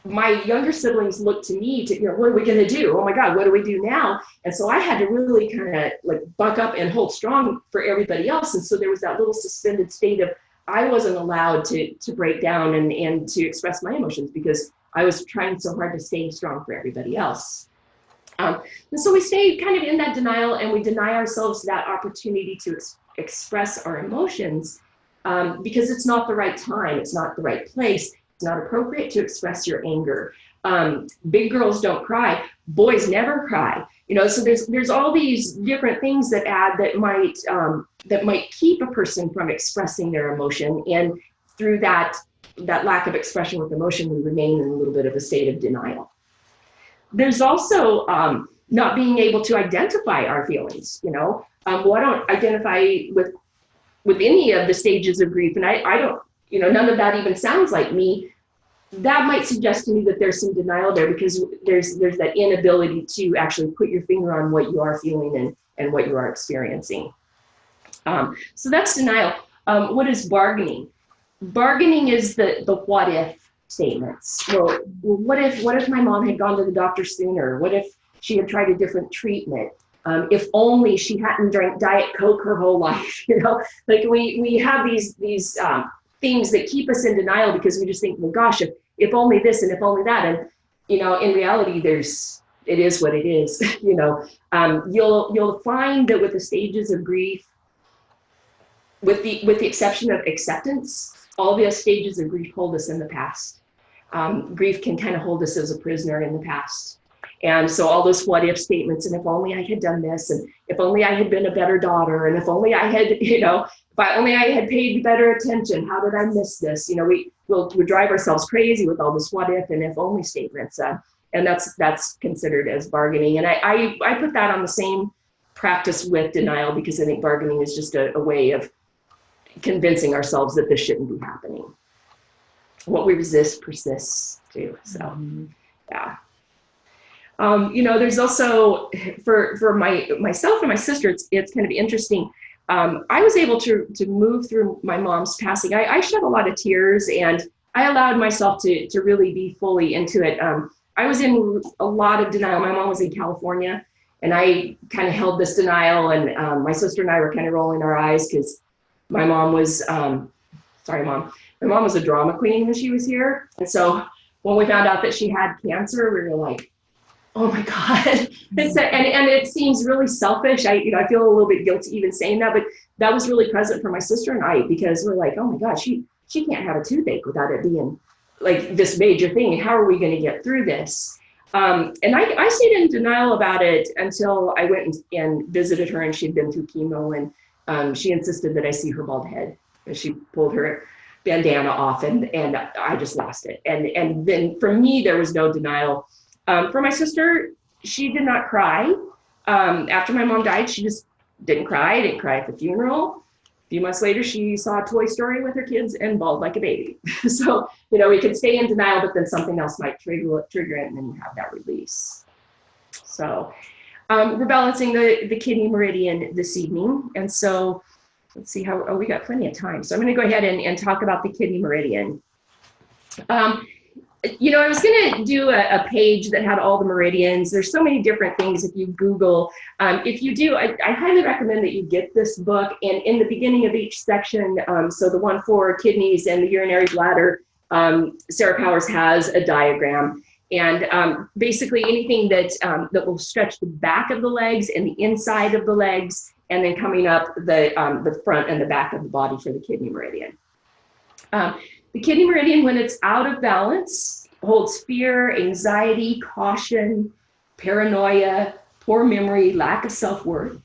my younger siblings looked to me to, you know, what are we going to do? Oh my God, what do we do now? And so I had to really kind of like buck up and hold strong for everybody else. And so there was that little suspended state of, I wasn't allowed to break down and to express my emotions because I was trying so hard to stay strong for everybody else. And so we stay kind of in that denial, and we deny ourselves that opportunity to express our emotions because it's not the right time. It's not the right place. It's not appropriate to express your anger. Big girls don't cry. Boys never cry. You know, so there's all these different things that might keep a person from expressing their emotion. And through that lack of expression with emotion, we remain in a little bit of a state of denial. There's also not being able to identify our feelings. You know, well, I don't identify with any of the stages of grief, and I don't. You know, none of that even sounds like me. That might suggest to me that there's some denial there because there's that inability to actually put your finger on what you are feeling and what you are experiencing. So that's denial. What is bargaining? Bargaining is the what if statements. Well, what if my mom had gone to the doctor sooner? What if she had tried a different treatment? If only she hadn't drank Diet Coke her whole life. You know, like we have these things that keep us in denial because we just think, well, gosh, if only this and if only that. And, you know, in reality, it is what it is. You know, you'll find that with the stages of grief, with the exception of acceptance, all the stages of grief hold us in the past. Grief can kind of hold us as a prisoner in the past. And so all those what if statements, and if only I had done this, and if only I had been a better daughter, and if only I had, only I had paid better attention, how did I miss this? We drive ourselves crazy with all this what if and if only statements. And that's considered as bargaining. And I put that on the same practice with denial, because I think bargaining is just a way of convincing ourselves that this shouldn't be happening. What we resist persists too. So, yeah. There's also for myself and my sister, it's kind of interesting. I was able to move through my mom's passing. I shed a lot of tears, and I allowed myself to really be fully into it. I was in a lot of denial. My mom was in California, and I kind of held this denial, and my sister and I were kind of rolling our eyes because my mom was, my mom was a drama queen when she was here. And so when we found out that she had cancer, we were like, oh my God. And it seems really selfish. I feel a little bit guilty even saying that, but that was really present for my sister and I, because we're like, oh my God, she can't have a toothache without it being like this major thing. How are we going to get through this? And I stayed in denial about it until I went and visited her, and she'd been through chemo, and she insisted that I see her bald head. And she pulled her bandana off, and I just lost it. And then for me, there was no denial. For my sister, she did not cry. After my mom died, she just didn't cry. Didn't cry at the funeral. A few months later, she saw Toy Story with her kids and bawled like a baby. So, we could stay in denial, but then something else might trigger it, and then you have that release. So we're balancing the kidney meridian this evening. And so let's see we got plenty of time. So I'm going to go ahead and talk about the kidney meridian. I was going to do a page that had all the meridians. There's so many different things if you Google. If you do, I highly recommend that you get this book. And in the beginning of each section, so the one for kidneys and the urinary bladder, Sarah Powers has a diagram. And basically anything that will stretch the back of the legs and the inside of the legs, and then coming up the front and the back of the body for the kidney meridian. The kidney meridian, when it's out of balance, holds fear, anxiety, caution, paranoia, poor memory, lack of self-worth.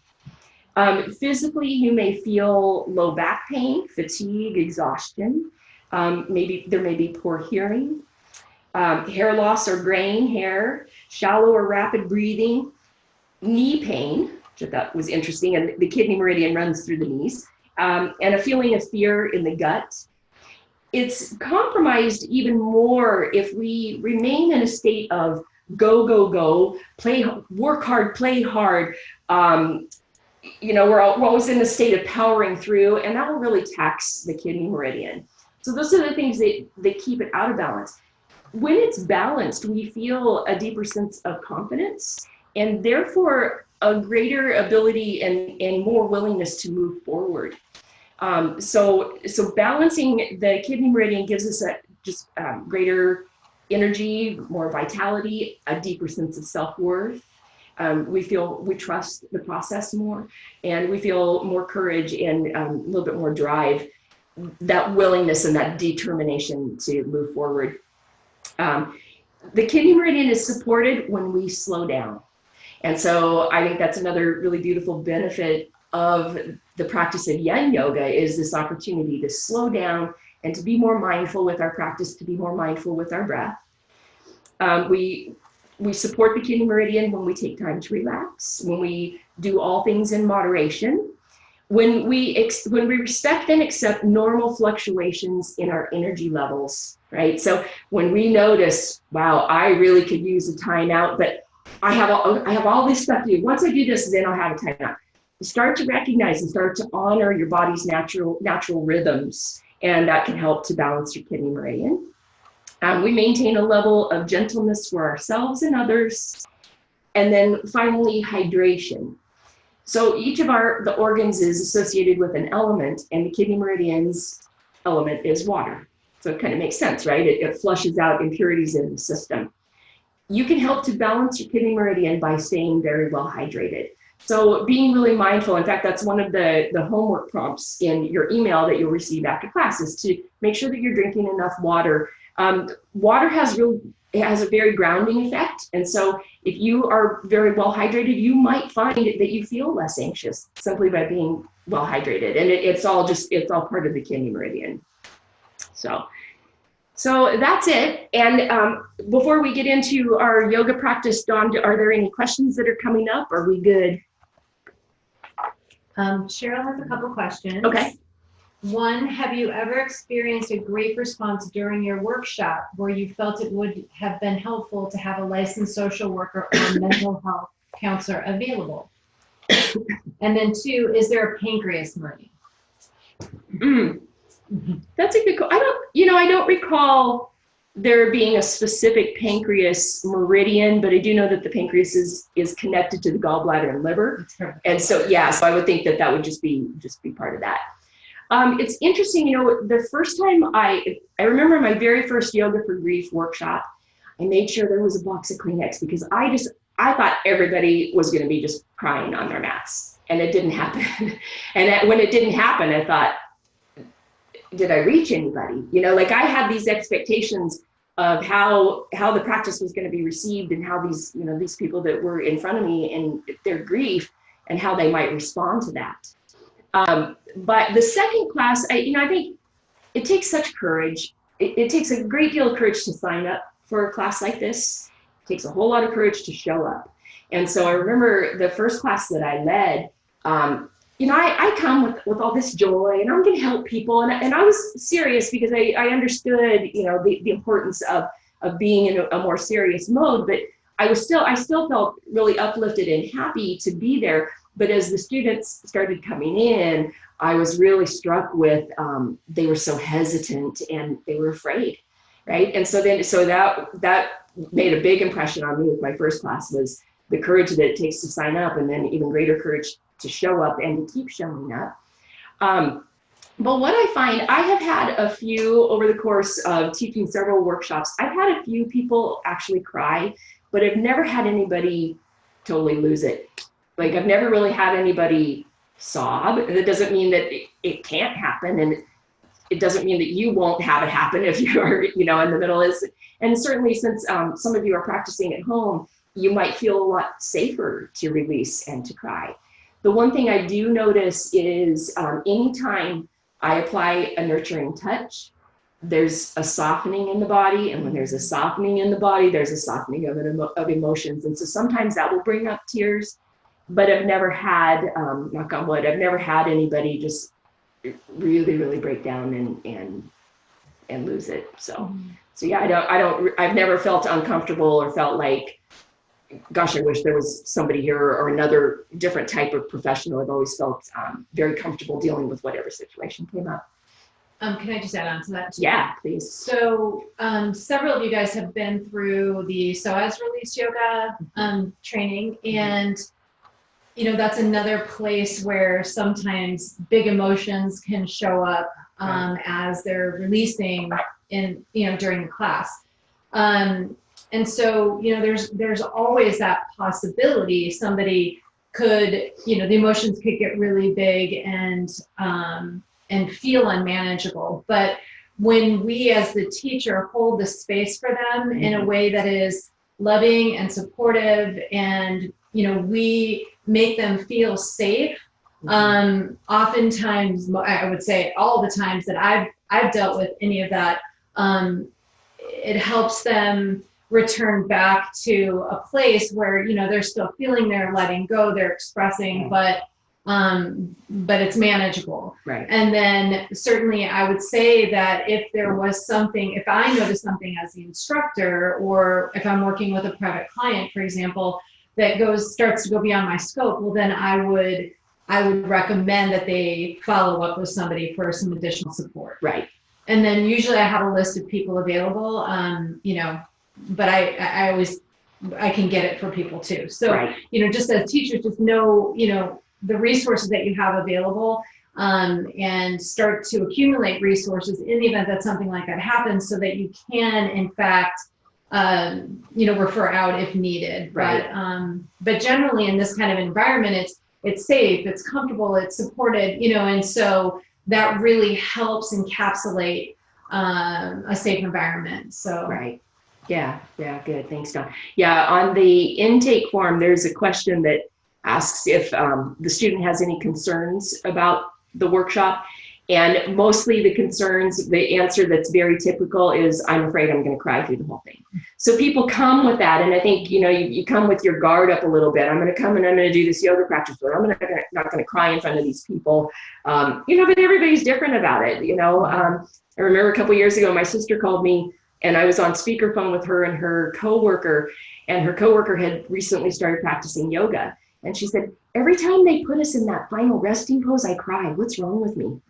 Physically, you may feel low back pain, fatigue, exhaustion. Maybe there may be poor hearing, hair loss or graying hair, shallow or rapid breathing, knee pain, which I thought was interesting, and the kidney meridian runs through the knees, and a feeling of fear in the gut. It's compromised even more if we remain in a state of go, go, go, work hard, play hard. We're always in a state of powering through, and that will really tax the kidney meridian. So those are the things that keep it out of balance. When it's balanced, we feel a deeper sense of confidence, and therefore a greater ability and more willingness to move forward. So balancing the kidney meridian gives us greater energy, more vitality, a deeper sense of self-worth. We trust the process more, and we feel more courage and a little bit more drive, that willingness and that determination to move forward. The kidney meridian is supported when we slow down. And so I think that's another really beautiful benefit of the practice of yin yoga, is this opportunity to slow down and to be more mindful with our practice, to be more mindful with our breath. We support the kidney meridian when we take time to relax, when we do all things in moderation, when we respect and accept normal fluctuations in our energy levels, right? So when we notice, wow, I really could use a timeout, but I have all this stuff to do. Once I do this, then I'll have a timeout. Start to recognize and start to honor your body's natural rhythms, and that can help to balance your kidney meridian. We maintain a level of gentleness for ourselves and others. And then finally, hydration. So each of the organs is associated with an element, and the kidney meridian's element is water. So it kind of makes sense, right? It flushes out impurities in the system. You can help to balance your kidney meridian by staying very well hydrated. So being really mindful, in fact, that's one of the homework prompts in your email that you'll receive after class, is to make sure that you're drinking enough water. Water has a very grounding effect. And so if you are very well hydrated, you might find that you feel less anxious simply by being well hydrated. And it's all part of the kidney meridian. So that's it. And before we get into our yoga practice, Dawn, are there any questions that are coming up? Are we good? Cheryl has a couple questions. Okay. One, have you ever experienced a grief response during your workshop where you felt it would have been helpful to have a licensed social worker or mental health counselor available? And then two, is there a pancreas meridian? That's a good question. I don't recall there being a specific pancreas meridian, but I do know that the pancreas is connected to the gallbladder and liver. And so, so I would think that would just be part of that. It's interesting, the first time I remember my very first Yoga for Grief workshop, I made sure there was a box of Kleenex because I thought everybody was going to be just crying on their mats, and it didn't happen. And when it didn't happen, I thought, did I reach anybody? Like I had these expectations of how the practice was going to be received and how these people that were in front of me and their grief and how they might respond to that. But the second class, I think it takes such courage. It takes a great deal of courage to sign up for a class like this. It takes a whole lot of courage to show up. And so I remember the first class that I led, I come with all this joy and I'm going to help people. And I was serious because I understood, the importance of being in a more serious mode, but I still felt really uplifted and happy to be there. But as the students started coming in, I was really struck with, they were so hesitant and they were afraid, right? And so that made a big impression on me with my first class, was the courage that it takes to sign up, and then even greater courage to show up and to keep showing up. But what I find, I have had a few, over the course of teaching several workshops, I've had a few people actually cry, but I've never had anybody totally lose it. Like I've never really had anybody sob. That doesn't mean that it can't happen, and it doesn't mean that you won't have it happen if you're, in the middle. And certainly since some of you are practicing at home, you might feel a lot safer to release and to cry. The one thing I do notice is anytime I apply a nurturing touch, there's a softening in the body. And when there's a softening in the body, there's a softening of emotions. And so sometimes that will bring up tears, but I've never had, knock on wood, I've never had anybody just really, really break down and lose it. So yeah, I've never felt uncomfortable or felt like, gosh, I wish there was somebody here or another different type of professional. I've always felt very comfortable dealing with whatever situation came up. Can I just add on to that too? Yeah, please. So several of you guys have been through the SOAS Release Yoga training, and that's another place where sometimes big emotions can show up as they're releasing during the class. And so, there's always that possibility somebody could, the emotions could get really big and feel unmanageable. But when we as the teacher hold the space for them in a way that is loving and supportive, and, we make them feel safe, oftentimes, I would say all the times that I've dealt with any of that, it helps them return back to a place where they're still feeling, they're letting go, they're expressing, but it's manageable. Right. And then certainly I would say that if there was something, if I noticed something as the instructor, or if I'm working with a private client, for example, that starts to go beyond my scope, well then I would recommend that they follow up with somebody for some additional support. Right. And then usually I have a list of people available, but I can get it for people too. So, right. Just as teachers, just know, the resources that you have available, and start to accumulate resources in the event that something like that happens, so that you can, in fact, refer out if needed. Right. But generally in this kind of environment, it's safe, it's comfortable, it's supported, and so that really helps encapsulate a safe environment. So Right. Yeah, good. Thanks, Dawn. Yeah, on the intake form, there's a question that asks if the student has any concerns about the workshop. And mostly the answer that's very typical is, I'm afraid I'm going to cry through the whole thing. So people come with that. And I think, you come with your guard up a little bit. I'm going to come and I'm going to do this yoga practice, but I'm not going to cry in front of these people. But everybody's different about it. I remember a couple years ago, my sister called me and I was on speakerphone with her and her coworker, and her coworker had recently started practicing yoga. And she said, every time they put us in that final resting pose, I cry. What's wrong with me?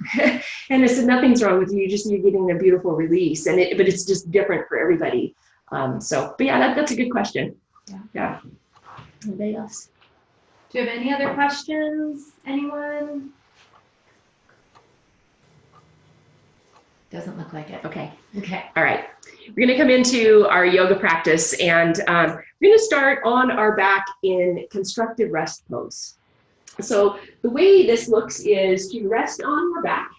And I said, nothing's wrong with you. You're getting a beautiful release. But it's just different for everybody. But yeah, that's a good question. Yeah. Anybody else? do you have any other questions? Anyone? Doesn't look like it. Okay. All right. We're going to come into our yoga practice, and we're going to start on our back in constructive rest pose. So the way this looks is to rest on your back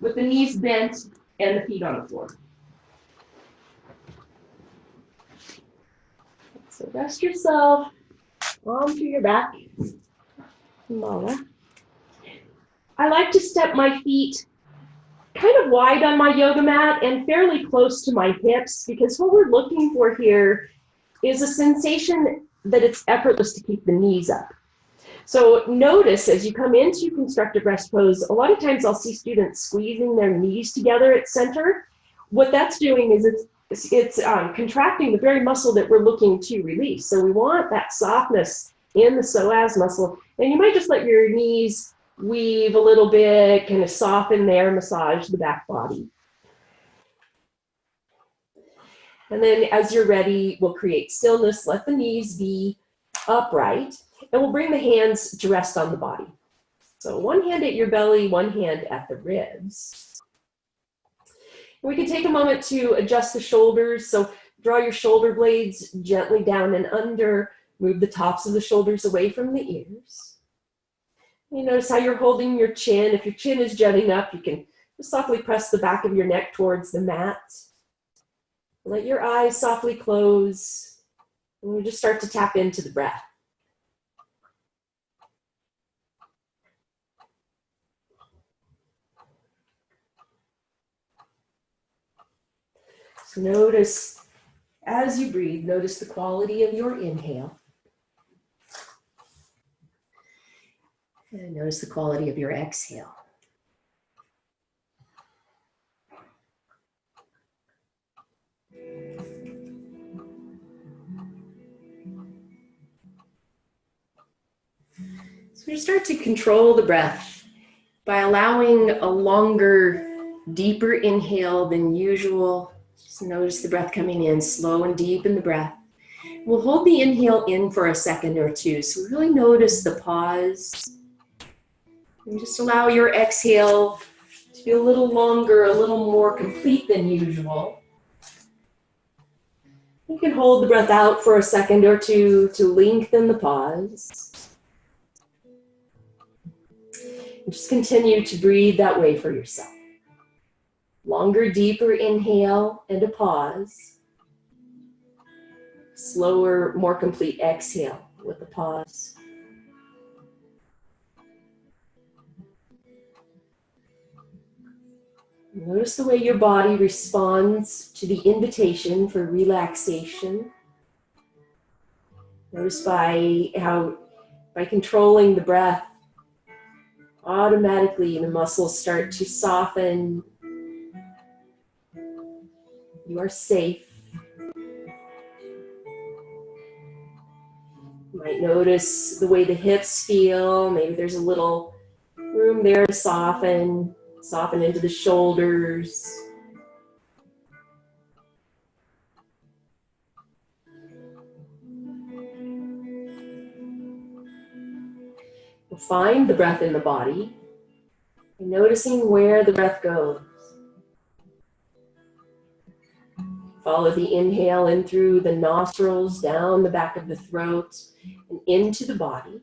with the knees bent and the feet on the floor. So rest yourself onto your back. I like to step my feet kind of wide on my yoga mat and fairly close to my hips, because what we're looking for here is a sensation that it's effortless to keep the knees up. So notice as you come into constructive rest pose, a lot of times I'll see students squeezing their knees together at center. What that's doing is it's contracting the very muscle that we're looking to release. So we want that softness in the psoas muscle, and you might just let your knees weave a little bit, kind of soften there, massage the back body. And then as you're ready, we'll create stillness, let the knees be upright, and we'll bring the hands to rest on the body. So one hand at your belly, one hand at the ribs. And we can take a moment to adjust the shoulders. So draw your shoulder blades gently down and under, move the tops of the shoulders away from the ears. You notice how you're holding your chin. If your chin is jutting up, you can just softly press the back of your neck towards the mat. Let your eyes softly close, and we'll just start to tap into the breath. So notice, as you breathe, notice the quality of your inhale. And notice the quality of your exhale. So we start to control the breath by allowing a longer, deeper inhale than usual. Just notice the breath coming in, slow and deep in the breath. We'll hold the inhale in for a second or two. So really notice the pause. And just allow your exhale to be a little longer, a little more complete than usual. You can hold the breath out for a second or two to lengthen the pause. And just continue to breathe that way for yourself. Longer, deeper inhale and a pause. Slower, more complete exhale with a pause. Notice the way your body responds to the invitation for relaxation. Notice by controlling the breath, automatically the muscles start to soften. You are safe. You might notice the way the hips feel. Maybe there's a little room there to soften. Soften into the shoulders. We'll find the breath in the body, and noticing where the breath goes. Follow the inhale in through the nostrils, down the back of the throat, and into the body.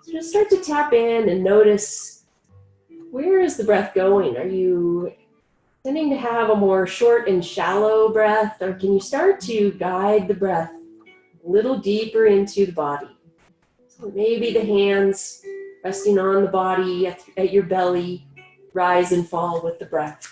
So just start to tap in and notice, where is the breath going? Are you Tending to have a more short and shallow breath, or can you start to guide the breath a little deeper into the body? So maybe the hands resting on the body at your belly, rise and fall with the breath.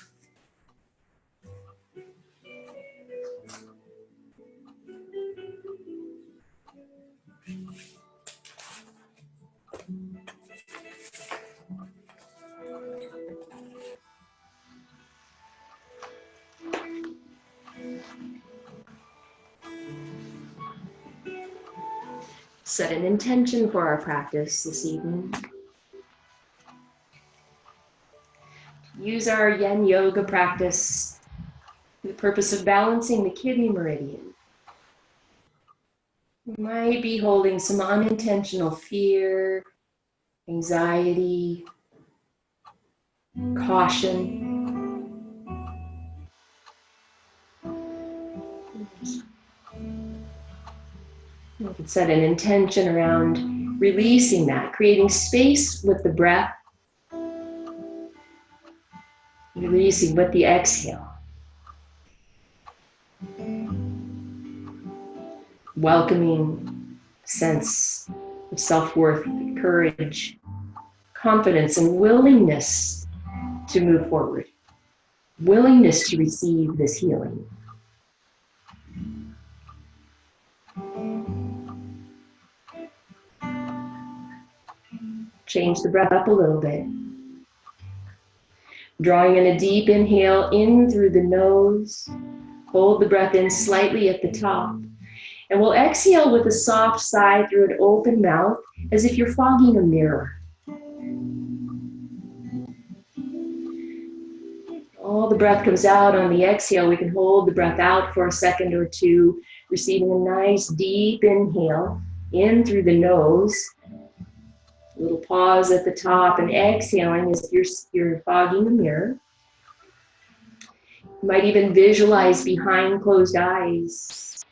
Set an intention for our practice this evening. Use our yin yoga practice for the purpose of balancing the kidney meridian. We might be holding some unintentional fear, anxiety, caution. You can set an intention around releasing that, creating space with the breath, releasing with the exhale. Welcoming sense of self-worth, courage, confidence, and willingness to move forward. Willingness to receive this healing. Change the breath up a little bit. Drawing in a deep inhale in through the nose. Hold the breath in slightly at the top. And we'll exhale with a soft sigh through an open mouth, as if you're fogging a mirror. All the breath comes out on the exhale. We can hold the breath out for a second or two, receiving a nice deep inhale in through the nose. A little pause at the top and exhaling as if you're fogging the mirror. You might even visualize behind closed eyes,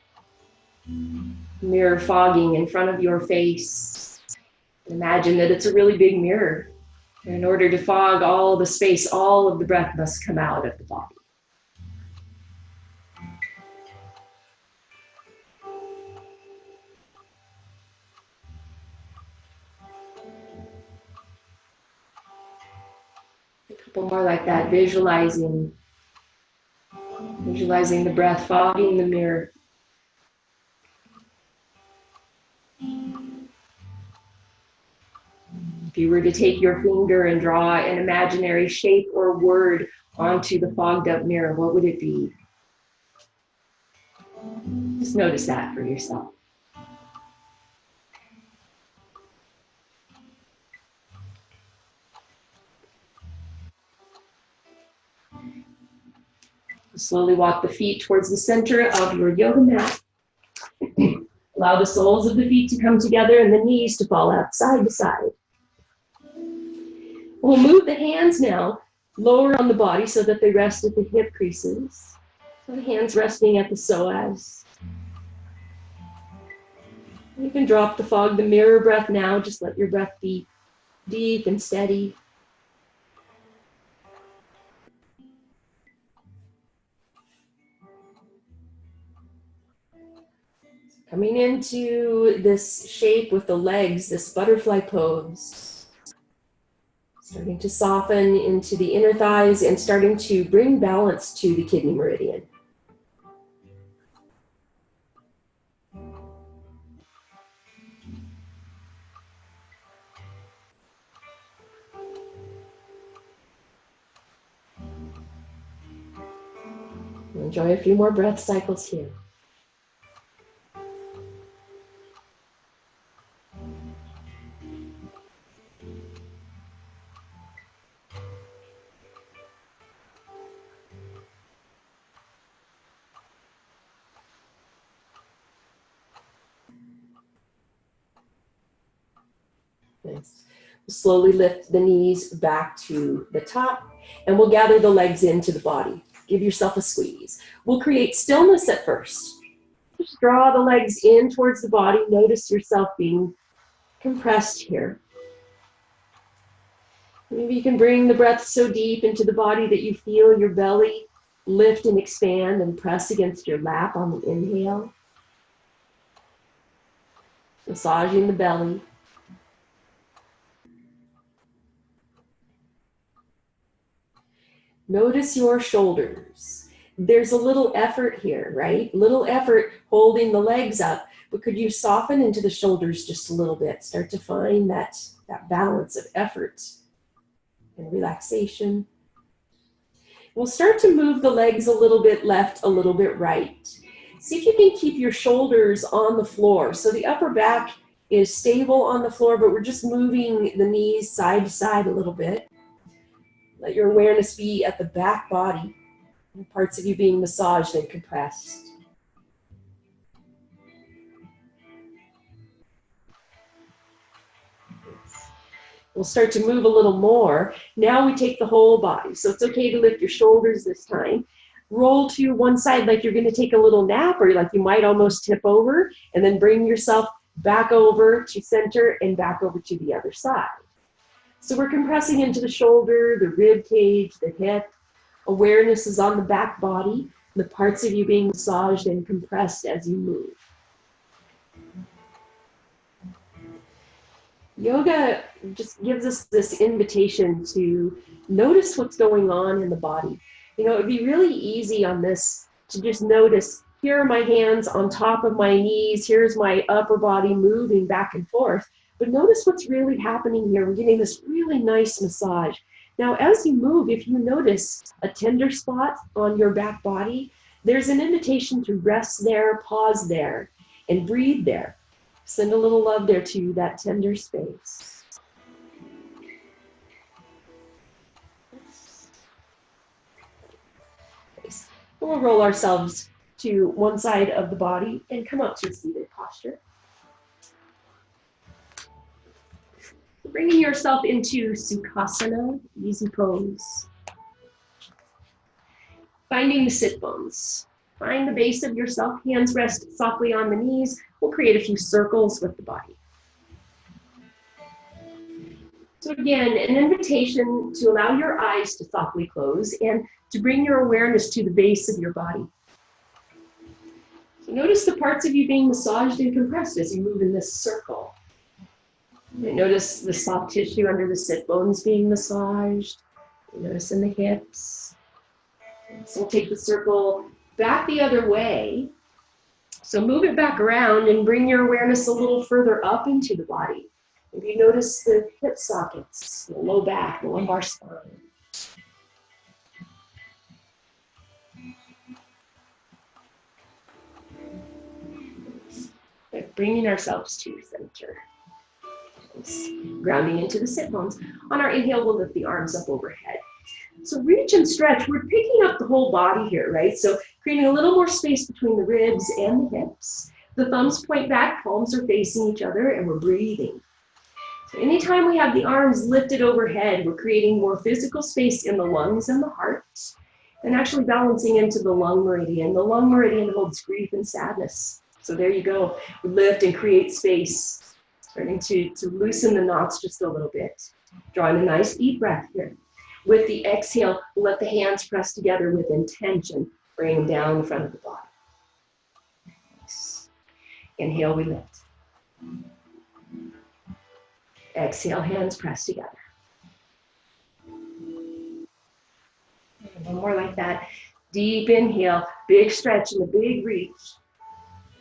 mirror fogging in front of your face. Imagine that it's a really big mirror. And in order to fog all the space, all of the breath must come out of the body. A couple more like that, visualizing the breath, fogging the mirror. If you were to take your finger and draw an imaginary shape or word onto the fogged up mirror, what would it be? Just notice that for yourself. Slowly walk the feet towards the center of your yoga mat. Allow the soles of the feet to come together and the knees to fall out side to side. We'll move the hands now lower on the body so that they rest at the hip creases. So the hands resting at the psoas. You can drop the fog, the mirror breath now. Just let your breath be deep and steady. Coming into this shape with the legs, this butterfly pose. Starting to soften into the inner thighs and starting to bring balance to the kidney meridian. Enjoy a few more breath cycles here. Nice. Slowly lift the knees back to the top, and we'll gather the legs into the body. Give yourself a squeeze. We'll create stillness at first. Just draw the legs in towards the body. Notice yourself being compressed here. Maybe you can bring the breath so deep into the body that you feel your belly lift and expand and press against your lap on the inhale. Massaging the belly. Notice your shoulders. There's a little effort here, right? Little effort holding the legs up, but could you soften into the shoulders just a little bit? Start to find that balance of effort and relaxation. We'll start to move the legs a little bit left, a little bit right. See if you can keep your shoulders on the floor. So the upper back is stable on the floor, but we're just moving the knees side to side a little bit. Let your awareness be at the back body, parts of you being massaged and compressed. We'll start to move a little more. Now we take the whole body. So it's okay to lift your shoulders this time. Roll to one side like you're going to take a little nap, or like you might almost tip over, and then bring yourself back over to center and back over to the other side. So we're compressing into the shoulder, the rib cage, the hip. Awareness is on the back body, the parts of you being massaged and compressed as you move. Yoga just gives us this invitation to notice what's going on in the body. You know, it'd be really easy on this to just notice, here are my hands on top of my knees, here's my upper body moving back and forth. But notice what's really happening here. We're getting this really nice massage. Now, as you move, if you notice a tender spot on your back body, there's an invitation to rest there, pause there, and breathe there. Send a little love there to that tender space. We'll roll ourselves to one side of the body and come up to a seated posture. Bringing yourself into Sukhasana, easy pose. Finding the sit bones. Find the base of yourself, hands rest softly on the knees. We'll create a few circles with the body. So again, an invitation to allow your eyes to softly close and to bring your awareness to the base of your body. So notice the parts of you being massaged and compressed as you move in this circle. You notice the soft tissue under the sit bones being massaged. You notice in the hips. So we'll take the circle back the other way. So move it back around and bring your awareness a little further up into the body. Maybe notice the hip sockets, the low back, the lumbar spine. Bringing ourselves to center. Grounding into the sit bones. On our inhale, we'll lift the arms up overhead. So reach and stretch. We're picking up the whole body here, right? So creating a little more space between the ribs and the hips. The thumbs point back, palms are facing each other, and we're breathing. So anytime we have the arms lifted overhead, we're creating more physical space in the lungs and the heart, and actually balancing into the lung meridian. The lung meridian holds grief and sadness. So there you go. We lift and create space, starting to loosen the knots just a little bit. Drawing a nice deep breath here. With the exhale, we'll let the hands press together with intention. Bring them down in front of the body. Nice. Inhale, we lift. Exhale, hands press together. One more like that. Deep inhale, big stretch and a big reach.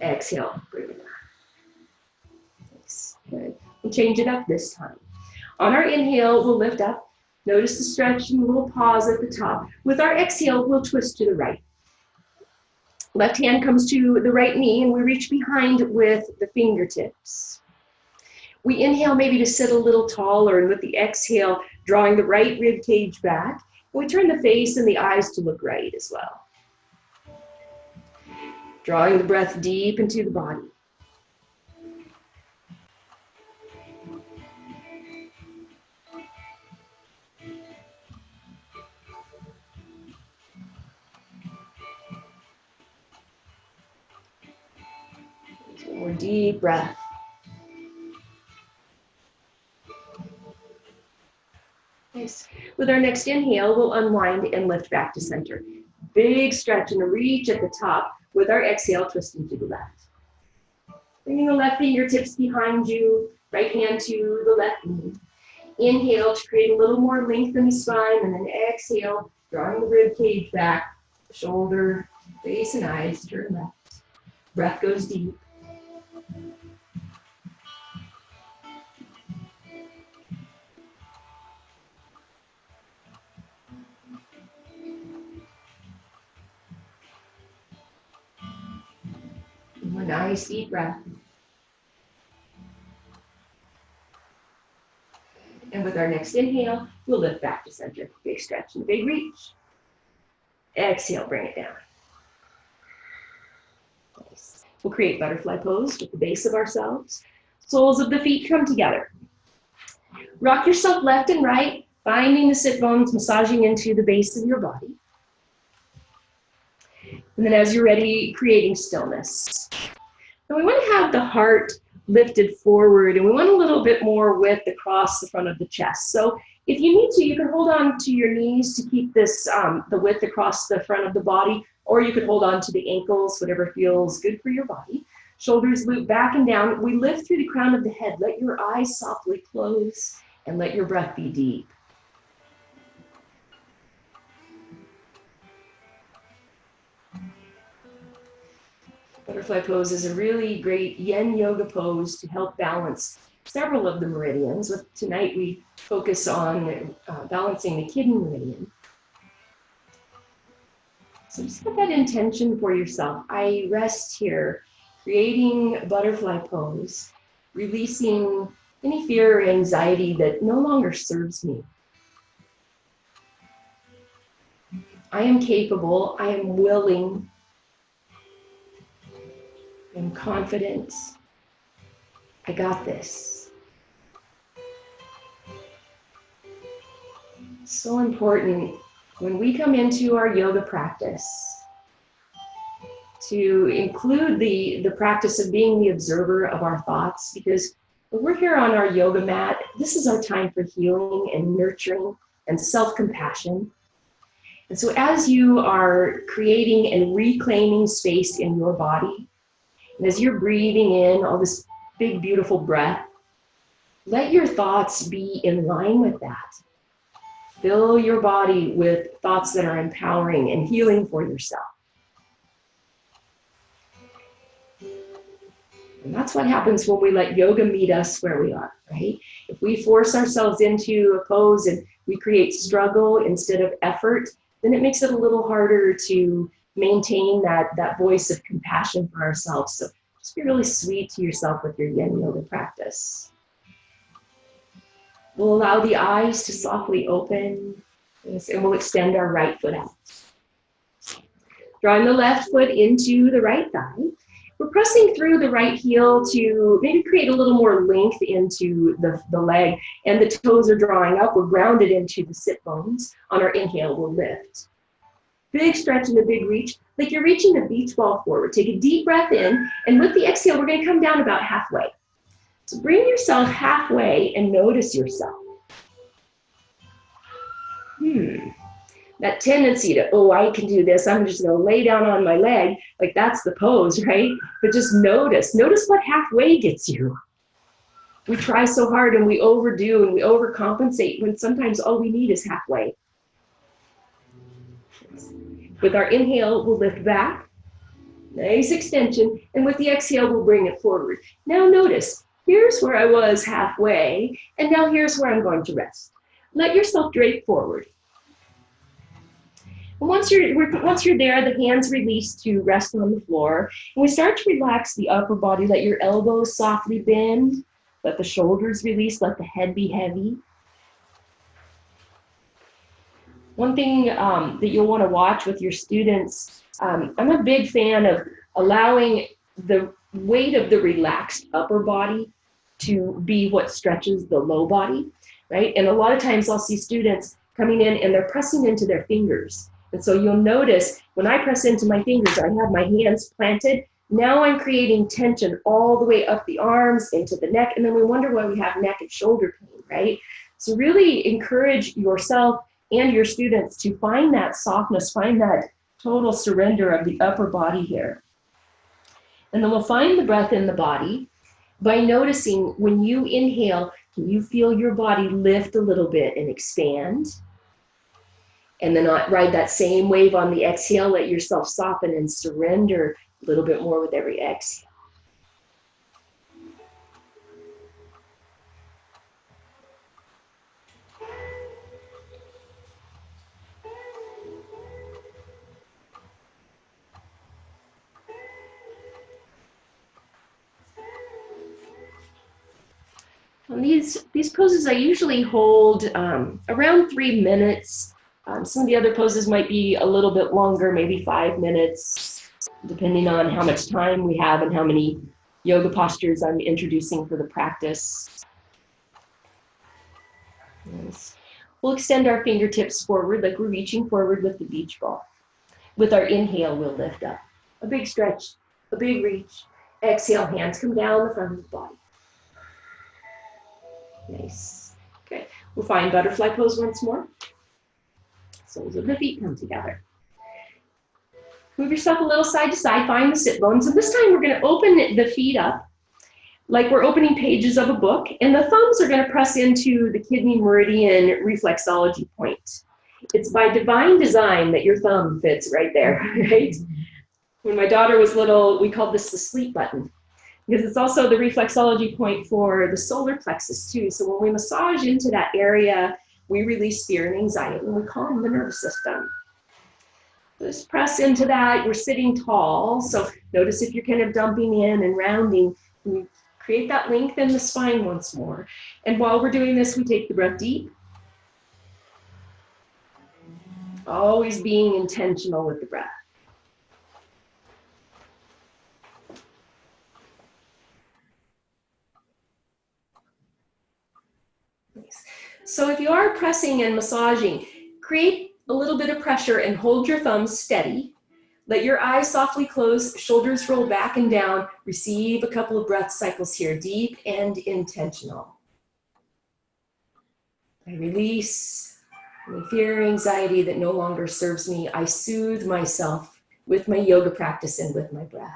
Exhale, bring it down. Nice. Good. We'll change it up this time. On our inhale, we'll lift up. Notice the stretch and a little pause at the top. With our exhale, we'll twist to the right. Left hand comes to the right knee and we reach behind with the fingertips. We inhale maybe to sit a little taller, and with the exhale, drawing the right rib cage back. We turn the face and the eyes to look right as well. Drawing the breath deep into the body. One more deep breath. Nice. With our next inhale, we'll unwind and lift back to center. Big stretch and a reach at the top. With our exhale, twisting to the left. Bringing the left fingertips behind you, right hand to the left knee. Inhale to create a little more length in the spine, and then exhale, drawing the rib cage back, shoulder, face, and eyes turn left. Breath goes deep. One nice deep breath. And with our next inhale, we'll lift back to center. Big stretch and big reach. Exhale, bring it down. Nice. We'll create butterfly pose with the base of ourselves. Soles of the feet come together. Rock yourself left and right, finding the sit bones, massaging into the base of your body. And then as you're ready, creating stillness. And we want to have the heart lifted forward, and we want a little bit more width across the front of the chest. So if you need to, you can hold on to your knees to keep this the width across the front of the body, or you could hold on to the ankles, whatever feels good for your body. Shoulders loop back and down. We lift through the crown of the head. Let your eyes softly close and let your breath be deep. Butterfly pose is a really great yin yoga pose to help balance several of the meridians. Tonight we focus on balancing the kidney meridian. So just put that intention for yourself. I rest here, creating a butterfly pose, releasing any fear or anxiety that no longer serves me. I am capable, I am willing, I'm confident. I got this. So important when we come into our yoga practice to include the practice of being the observer of our thoughts, because when we're here on our yoga mat, this is our time for healing and nurturing and self-compassion. And so as you are creating and reclaiming space in your body, and as you're breathing in all this big, beautiful breath, let your thoughts be in line with that. Fill your body with thoughts that are empowering and healing for yourself. And that's what happens when we let yoga meet us where we are, right? If we force ourselves into a pose and we create struggle instead of effort, then it makes it a little harder to maintain that voice of compassion for ourselves. So just be really sweet to yourself with your yin yoga practice. We'll allow the eyes to softly open, and we'll extend our right foot out. Drawing the left foot into the right thigh. We're pressing through the right heel to maybe create a little more length into the leg, and the toes are drawing up. We're grounded into the sit bones. On our inhale, we'll lift. Big stretch and a big reach, like you're reaching a beach ball forward. Take a deep breath in, and with the exhale, we're going to come down about halfway. So bring yourself halfway and notice yourself. That tendency to, oh, I can do this, I'm just going to lay down on my leg, like that's the pose, right? But just notice what halfway gets you. We try so hard and we overdo and we overcompensate when sometimes all we need is halfway. With our inhale, we'll lift back, nice extension, and with the exhale, we'll bring it forward. Now notice, here's where I was halfway, and now here's where I'm going to rest. Let yourself drape forward. And once you're there, the hands release to rest on the floor, and we start to relax the upper body. Let your elbows softly bend, let the shoulders release, let the head be heavy. One thing that you'll want to watch with your students, I'm a big fan of allowing the weight of the relaxed upper body to be what stretches the low body, right? And a lot of times I'll see students coming in and they're pressing into their fingers. And so you'll notice when I press into my fingers, I have my hands planted. Now I'm creating tension all the way up the arms, into the neck, and then we wonder why we have neck and shoulder pain, right? So really encourage yourself and your students to find that softness, find that total surrender of the upper body here. And then we'll find the breath in the body by noticing when you inhale, can you feel your body lift a little bit and expand? And then ride that same wave on the exhale, let yourself soften and surrender a little bit more with every exhale. And these poses I usually hold around 3 minutes. Some of the other poses might be a little bit longer, maybe 5 minutes, depending on how much time we have and how many yoga postures I'm introducing for the practice. Nice. We'll extend our fingertips forward like we're reaching forward with the beach ball. With our inhale, we'll lift up. A big stretch, a big reach. Exhale, hands come down the front of the body. Nice. Okay. We'll find butterfly pose once more. Soles of the feet come together. Move yourself a little side to side. Find the sit bones. And this time we're going to open the feet up like we're opening pages of a book. And the thumbs are going to press into the kidney meridian reflexology point. It's by divine design that your thumb fits right there, right? When my daughter was little, we called this the sleep button, because it's also the reflexology point for the solar plexus too. So when we massage into that area, we release fear and anxiety and we calm the nervous system. Just press into that. You're sitting tall. So notice if you're kind of dumping in and rounding, you create that length in the spine once more. And while we're doing this, we take the breath deep. Always being intentional with the breath. So if you are pressing and massaging, create a little bit of pressure and hold your thumbs steady. Let your eyes softly close, shoulders roll back and down. Receive a couple of breath cycles here, deep and intentional. I release any fear or anxiety that no longer serves me. I soothe myself with my yoga practice and with my breath.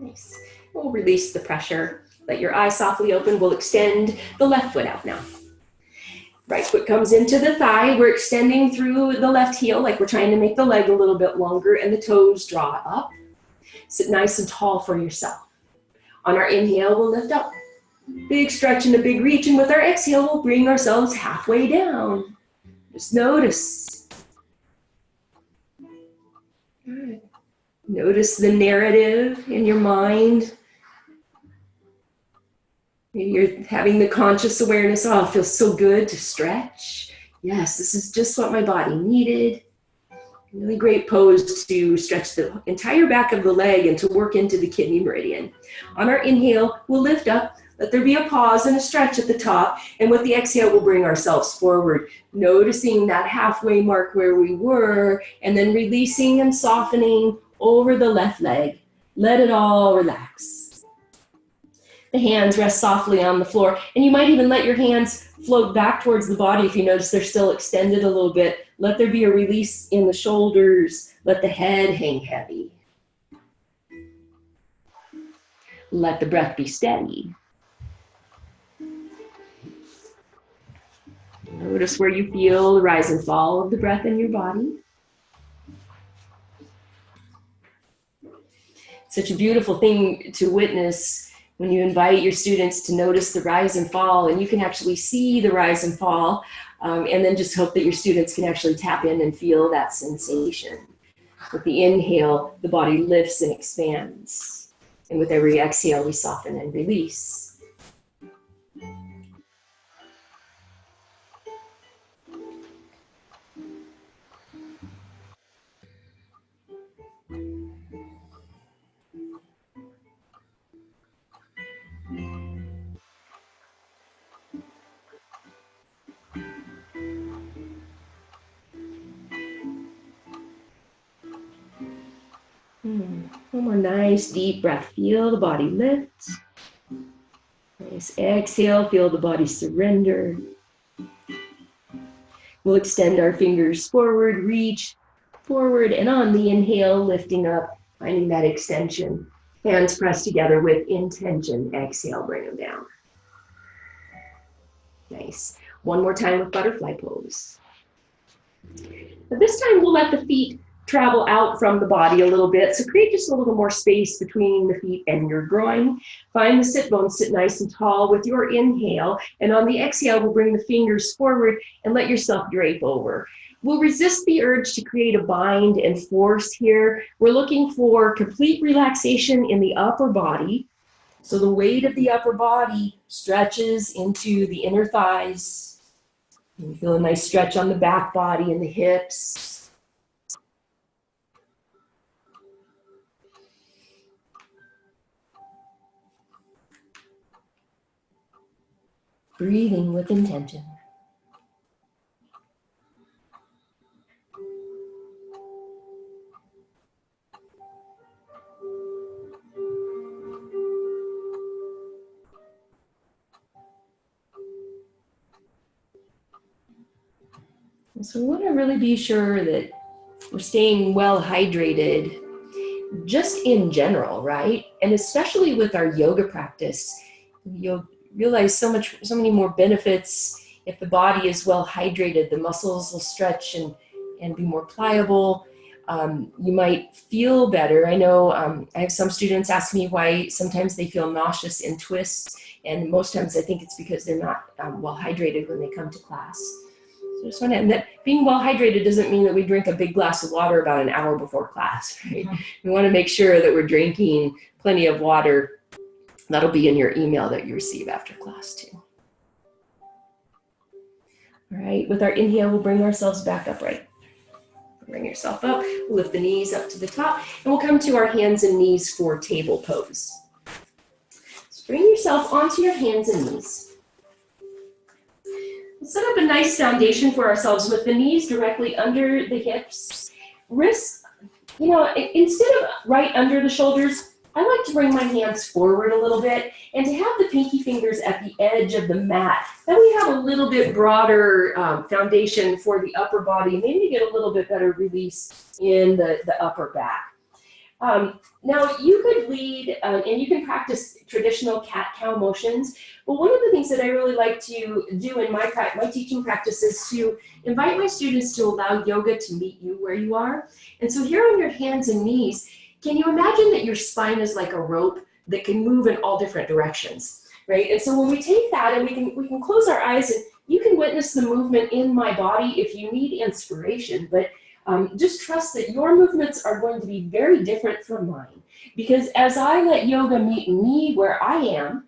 Nice. We'll release the pressure. Let your eyes softly open. We'll extend the left foot out now. Right foot comes into the thigh. We're extending through the left heel like we're trying to make the leg a little bit longer, and the toes draw up. Sit nice and tall for yourself. On our inhale, we'll lift up. Big stretch and a big reach, and with our exhale, we'll bring ourselves halfway down. Just notice. Good. Notice the narrative in your mind. Maybe you're having the conscious awareness, oh, it feels so good to stretch. Yes, this is just what my body needed. Really great pose to stretch the entire back of the leg and to work into the kidney meridian. On our inhale, we'll lift up. Let there be a pause and a stretch at the top. And with the exhale, we'll bring ourselves forward, noticing that halfway mark where we were, and then releasing and softening over the left leg. Let it all relax. The hands rest softly on the floor, and you might even let your hands float back towards the body if you notice they're still extended a little bit. Let there be a release in the shoulders. Let the head hang heavy. Let the breath be steady. Notice where you feel the rise and fall of the breath in your body. Such a beautiful thing to witness when you invite your students to notice the rise and fall, and you can actually see the rise and fall, and then just hope that your students can actually tap in and feel that sensation. With the inhale, the body lifts and expands. And with every exhale, we soften and release. One more nice deep breath. Feel the body lift. Nice exhale. Feel the body surrender. We'll extend our fingers forward, reach forward, and on the inhale, lifting up, finding that extension. Hands pressed together with intention. Exhale, bring them down. Nice. One more time with butterfly pose. But this time we'll let the feet travel out from the body a little bit. So create just a little more space between the feet and your groin. Find the sit bones, sit nice and tall with your inhale. And on the exhale, we'll bring the fingers forward and let yourself drape over. We'll resist the urge to create a bind and force here. We're looking for complete relaxation in the upper body. So the weight of the upper body stretches into the inner thighs. You feel a nice stretch on the back body and the hips. Breathing with intention. So we want to really be sure that we're staying well hydrated just in general, right? And especially with our yoga practice, you'll realize so many more benefits if the body is well hydrated. The muscles will stretch and be more pliable. You might feel better. I know I have some students ask me why sometimes they feel nauseous in twists, and most times I think it's because they're not well hydrated when they come to class. So just want to, and that being well hydrated doesn't mean that we drink a big glass of water about an hour before class, right? We want to make sure that we're drinking plenty of water. That'll be in your email that you receive after class too. All right, with our inhale, we'll bring ourselves back upright. Bring yourself up, we'll lift the knees up to the top, and we'll come to our hands and knees for table pose. So bring yourself onto your hands and knees. We'll set up a nice foundation for ourselves with the knees directly under the hips. Wrists, instead of right under the shoulders, I like to bring my hands forward a little bit and to have the pinky fingers at the edge of the mat. Then we have a little bit broader foundation for the upper body, maybe get a little bit better release in the upper back. Now you could lead and you can practice traditional cat-cow motions, but one of the things that I really like to do in my teaching practice is to invite my students to allow yoga to meet you where you are. And so here on your hands and knees, can you imagine that your spine is like a rope that can move in all different directions, right? And so when we take that and we can close our eyes and you can witness the movement in my body if you need inspiration, but just trust that your movements are going to be very different from mine, because as I let yoga meet me where I am,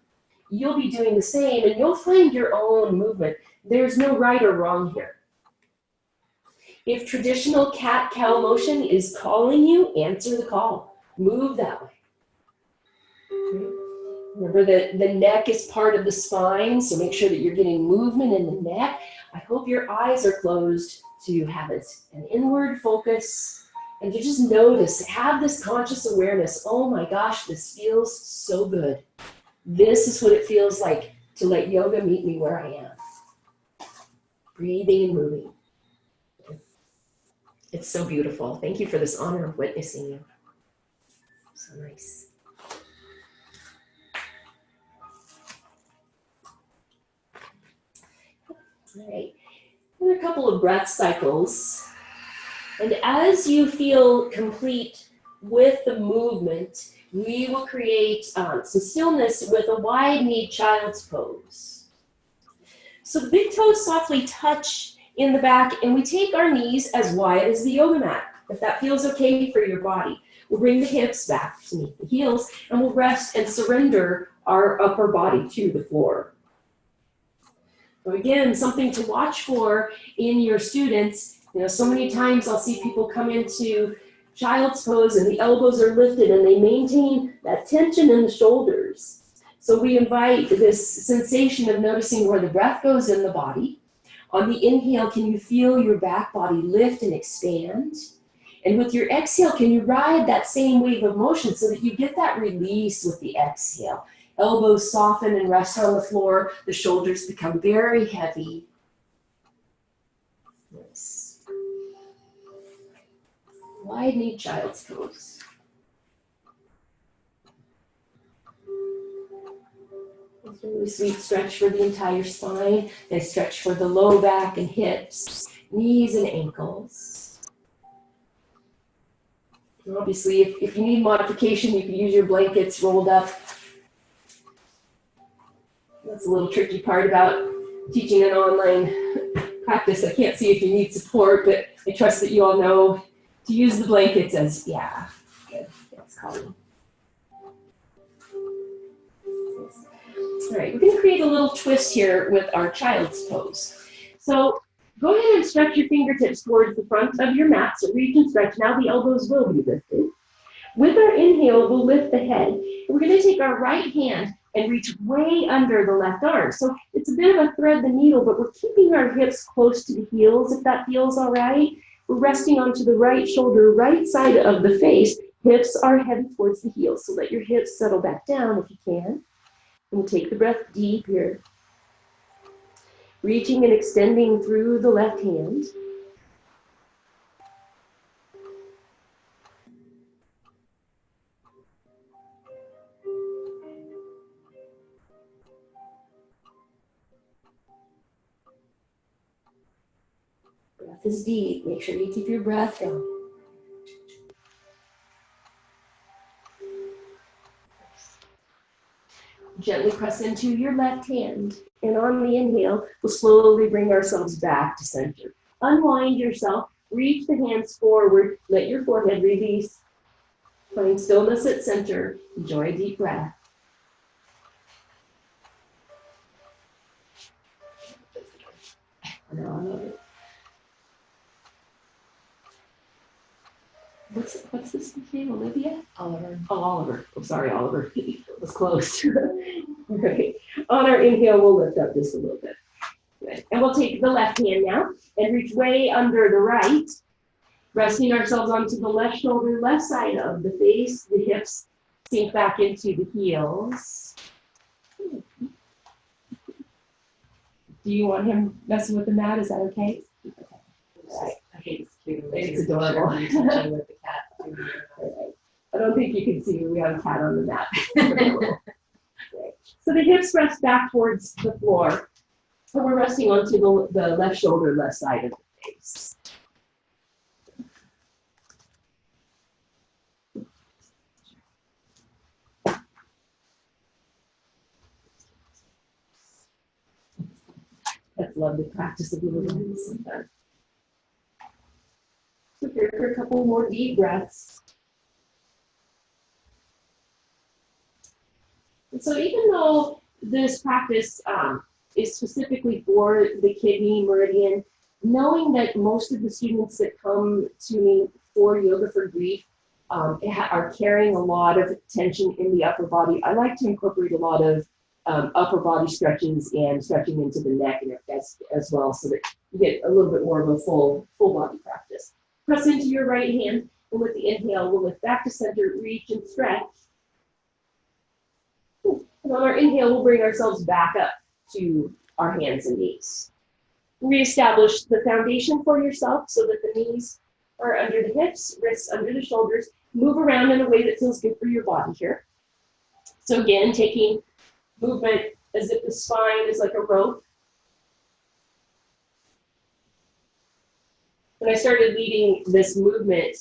you'll be doing the same and you'll find your own movement. There's no right or wrong here. If traditional cat-cow motion is calling you, answer the call. Move that way. Remember that the neck is part of the spine, so make sure that you're getting movement in the neck. I hope your eyes are closed to have an inward focus and to just notice, have this conscious awareness. Oh my gosh, this feels so good. This is what it feels like to let yoga meet me where I am. Breathing and moving. It's so beautiful. Thank you for this honor of witnessing you. So nice. All right, another couple of breath cycles. And as you feel complete with the movement, we will create some stillness with a wide knee child's pose. So the big toes softly touch in the back, and we take our knees as wide as the yoga mat, if that feels okay for your body. We'll bring the hips back to meet the heels, and we'll rest and surrender our upper body to the floor. So again, something to watch for in your students. So many times I'll see people come into child's pose and the elbows are lifted and they maintain that tension in the shoulders. So we invite this sensation of noticing where the breath goes in the body. On the inhale, can you feel your back body lift and expand? And with your exhale, can you ride that same wave of motion so that you get that release with the exhale? Elbows soften and rest on the floor. The shoulders become very heavy. Nice. Widening child's pose. It's a really sweet stretch for the entire spine. They stretch for the low back and hips, knees and ankles. And obviously, if you need modification, you can use your blankets rolled up. That's a little tricky part about teaching an online practice. I can't see if you need support, but I trust that you all know to use the blankets as, yeah, good. That's calming. All right, we're going to create a little twist here with our child's pose. So go ahead and stretch your fingertips towards the front of your mat. So reach and stretch. Now the elbows will be lifted. With our inhale, we'll lift the head. And we're going to take our right hand and reach way under the left arm. So it's a bit of a thread the needle, but we're keeping our hips close to the heels, if that feels all right. We're resting onto the right shoulder, right side of the face. Hips are heavy towards the heels, so let your hips settle back down if you can. And take the breath deep here. Reaching and extending through the left hand. Breath is deep. Make sure you keep your breath down. Gently press into your left hand, and on the inhale, we'll slowly bring ourselves back to center. Unwind yourself, reach the hands forward, let your forehead release. Find stillness at center. Enjoy a deep breath. What's this name, Olivia? Oliver. Oh, Oliver. Oh, sorry, Oliver. It was close. Right. On our inhale, we'll lift up just a little bit. Good. And we'll take the left hand now and reach way under the right, resting ourselves onto the left shoulder, left side of the face. The hips sink back into the heels. Do you want him messing with the mat? Is that okay? Okay. All right. I think it's cute. It's adorable. With the cat. I don't think you can see we have a cat on the mat. So the hips rest back towards the floor. And we're resting onto the left shoulder, left side of the face. I'd love to practice a little bit sometimes. So here for a couple more deep breaths. And so even though this practice is specifically for the kidney meridian, knowing that most of the students that come to me for Yoga for Grief are carrying a lot of tension in the upper body, I like to incorporate a lot of upper body stretches and stretching into the neck and as well, so that you get a little bit more of a full body practice. Press into your right hand, and with the inhale, we'll lift back to center, reach and stretch. And on our inhale, we'll bring ourselves back up to our hands and knees. Reestablish the foundation for yourself so that the knees are under the hips, wrists under the shoulders. Move around in a way that feels good for your body here. So again, taking movement as if the spine is like a rope. When I started leading this movement,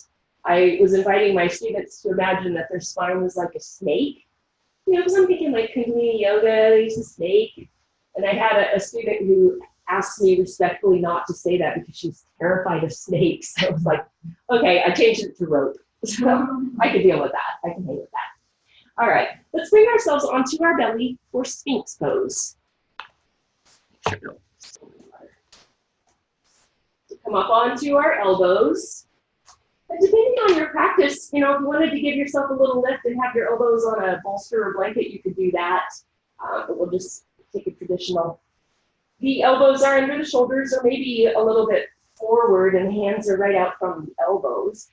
I was inviting my students to imagine that their spine was like a snake. You know, because I'm thinking like Kundalini Yoga, there's a snake. And I had a student who asked me respectfully not to say that because she's terrified of snakes. So I was like, okay, I changed it to rope. So I can deal with that. I can hang with that. All right, let's bring ourselves onto our belly for Sphinx pose. Come up onto our elbows. And depending on your practice, you know, if you wanted to give yourself a little lift and have your elbows on a bolster or blanket, you could do that. But we'll just take a traditional. The elbows are under the shoulders or maybe a little bit forward and hands are right out from the elbows.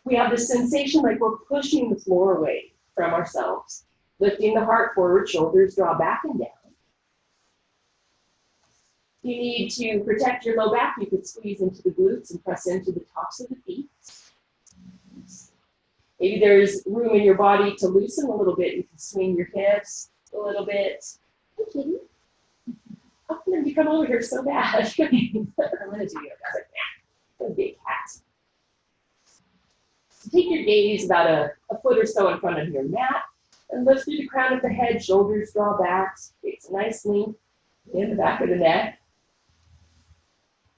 we have this sensation like we're pushing the floor away from ourselves, lifting the heart forward, shoulders draw back and down. If you need to protect your low back, you could squeeze into the glutes and press into the tops of the feet. Maybe there's room in your body to loosen a little bit. You can swing your hips a little bit. Hey, kitty. How come you come over here so bad? I'm going to do yoga. Like, big cat. So take your gaze about a foot or so in front of your mat and lift through the crown of the head, shoulders draw back. It's a nice length in the back of the neck.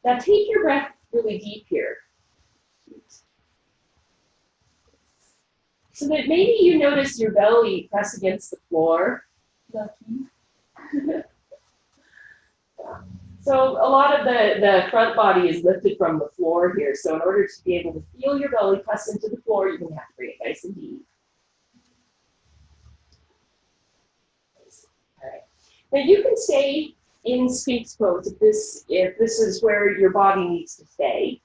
Now take your breath really deep here. So that maybe you notice your belly press against the floor. Lucky. So a lot of the front body is lifted from the floor here. So in order to be able to feel your belly press into the floor, you're going to have to bring it nice and deep. All right. Now you can stay in Sphinx pose if this is where your body needs to stay.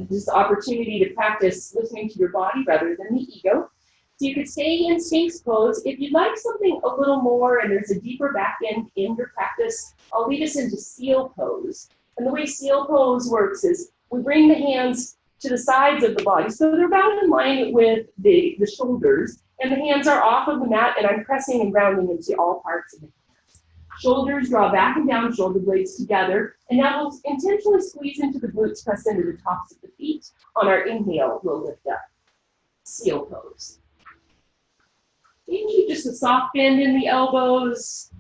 This is the opportunity to practice listening to your body rather than the ego. So you could stay in Sphinx pose. If you'd like something a little more and there's a deeper back end in your practice, I'll lead us into seal pose. And the way seal pose works is we bring the hands to the sides of the body. So they're about in line with the shoulders. And the hands are off of the mat and I'm pressing and grounding into all parts of the hands. Shoulders draw back and down, shoulder blades together. And now we'll intentionally squeeze into the glutes, press into the tops of the feet. On our inhale, we'll lift up. Seal pose. You can keep just a soft bend in the elbows.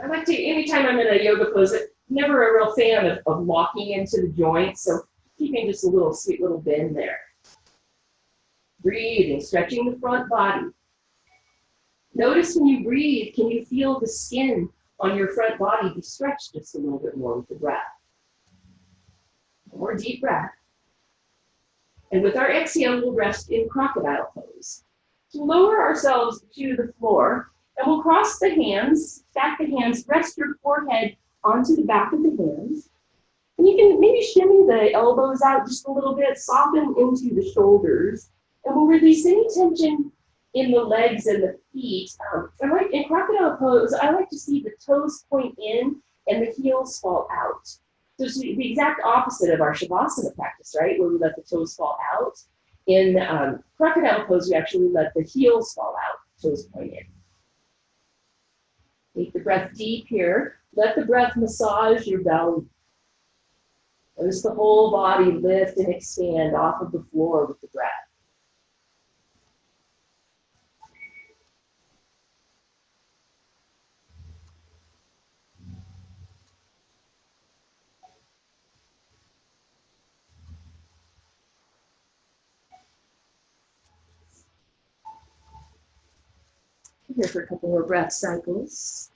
I like to, anytime I'm in a yoga pose, I'm never a real fan of locking into the joints, so keeping just a little sweet little bend there. Breathing, stretching the front body. Notice when you breathe, can you feel the skin on your front body be stretched just a little bit more with the breath? More deep breath. And with our exhale, we'll rest in crocodile pose. So lower ourselves to the floor, and we'll cross the hands, stack the hands, rest your forehead onto the back of the hands. And you can maybe shimmy the elbows out just a little bit, soften into the shoulders, and we'll release any tension in the legs and the feet. In crocodile pose, I like to see the toes point in and the heels fall out. So it's the exact opposite of our Shavasana practice, right? Where we let the toes fall out. In crocodile pose, we actually let the heels fall out, toes point in. Take the breath deep here. Let the breath massage your belly. Notice the whole body lift and expand off of the floor with the breath. Here for a couple more breath cycles.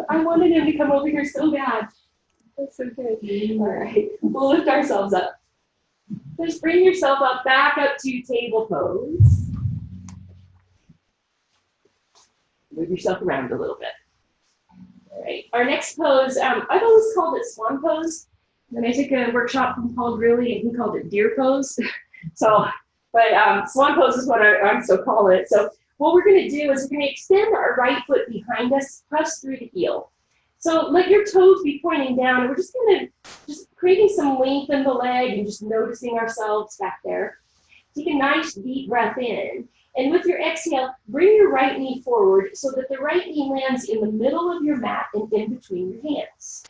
I wanted him to come over here so bad. That's so good. All right, we'll lift ourselves up. Just bring yourself up, back up to table pose. Move yourself around a little bit. All right, our next pose, I've always called it swan pose. Then I took a workshop from Paul Grilly and he called it deer pose. Swan pose is what I so call it. So what we're gonna do is we're gonna extend our right foot behind us, press through the heel. So let your toes be pointing down and we're just creating some length in the leg and just noticing ourselves back there. Take a nice deep breath in. And with your exhale, bring your right knee forward so that the right knee lands in the middle of your mat and in between your hands.